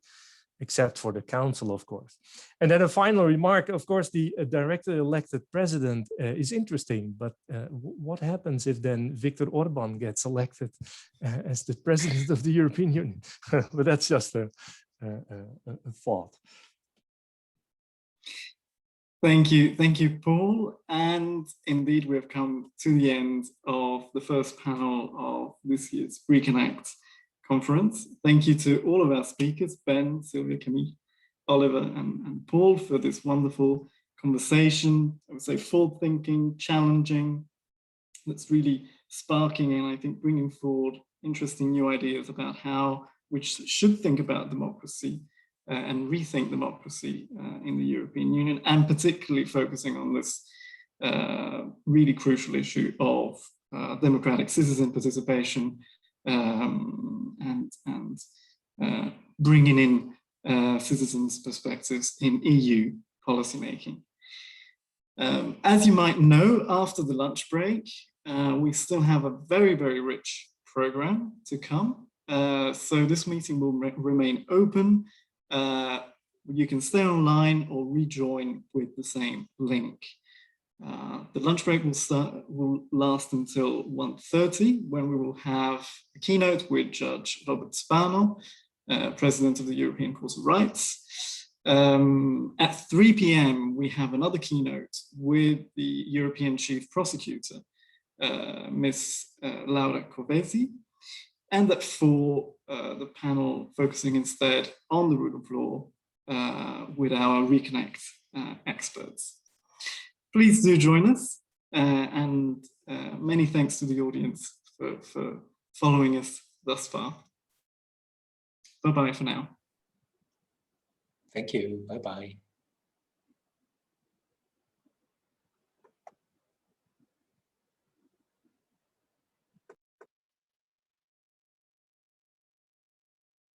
except for the council, of course. And then a final remark, of course, the directly elected president is interesting, but what happens if then Viktor Orban gets elected as the president of the European Union? But that's just a thought. Thank you, Paul. And indeed, we have come to the end of the first panel of this year's Reconnect conference. Thank you to all of our speakers, Ben, Sylvia, Camille, Oliver, and Paul, for this wonderful conversation. I would say forward-thinking, challenging, that's really sparking and I think bringing forward interesting new ideas about how we should think about democracy and rethink democracy in the European Union, and particularly focusing on this really crucial issue of democratic citizen participation and bringing in citizens' perspectives in EU policymaking. As you might know, after the lunch break, we still have a very, very rich program to come. So this meeting will remain open. You can stay online or rejoin with the same link. The lunch break will last until 1:30, when we will have a keynote with Judge Robert Spano, President of the European Court of Rights. At 3 p.m, we have another keynote with the European Chief Prosecutor, Ms. Laura Covesi. And at 4, the panel focusing instead on the rule of law with our Reconnect experts. Please do join us, and many thanks to the audience for following us thus far. Bye-bye for now. Thank you. Bye-bye.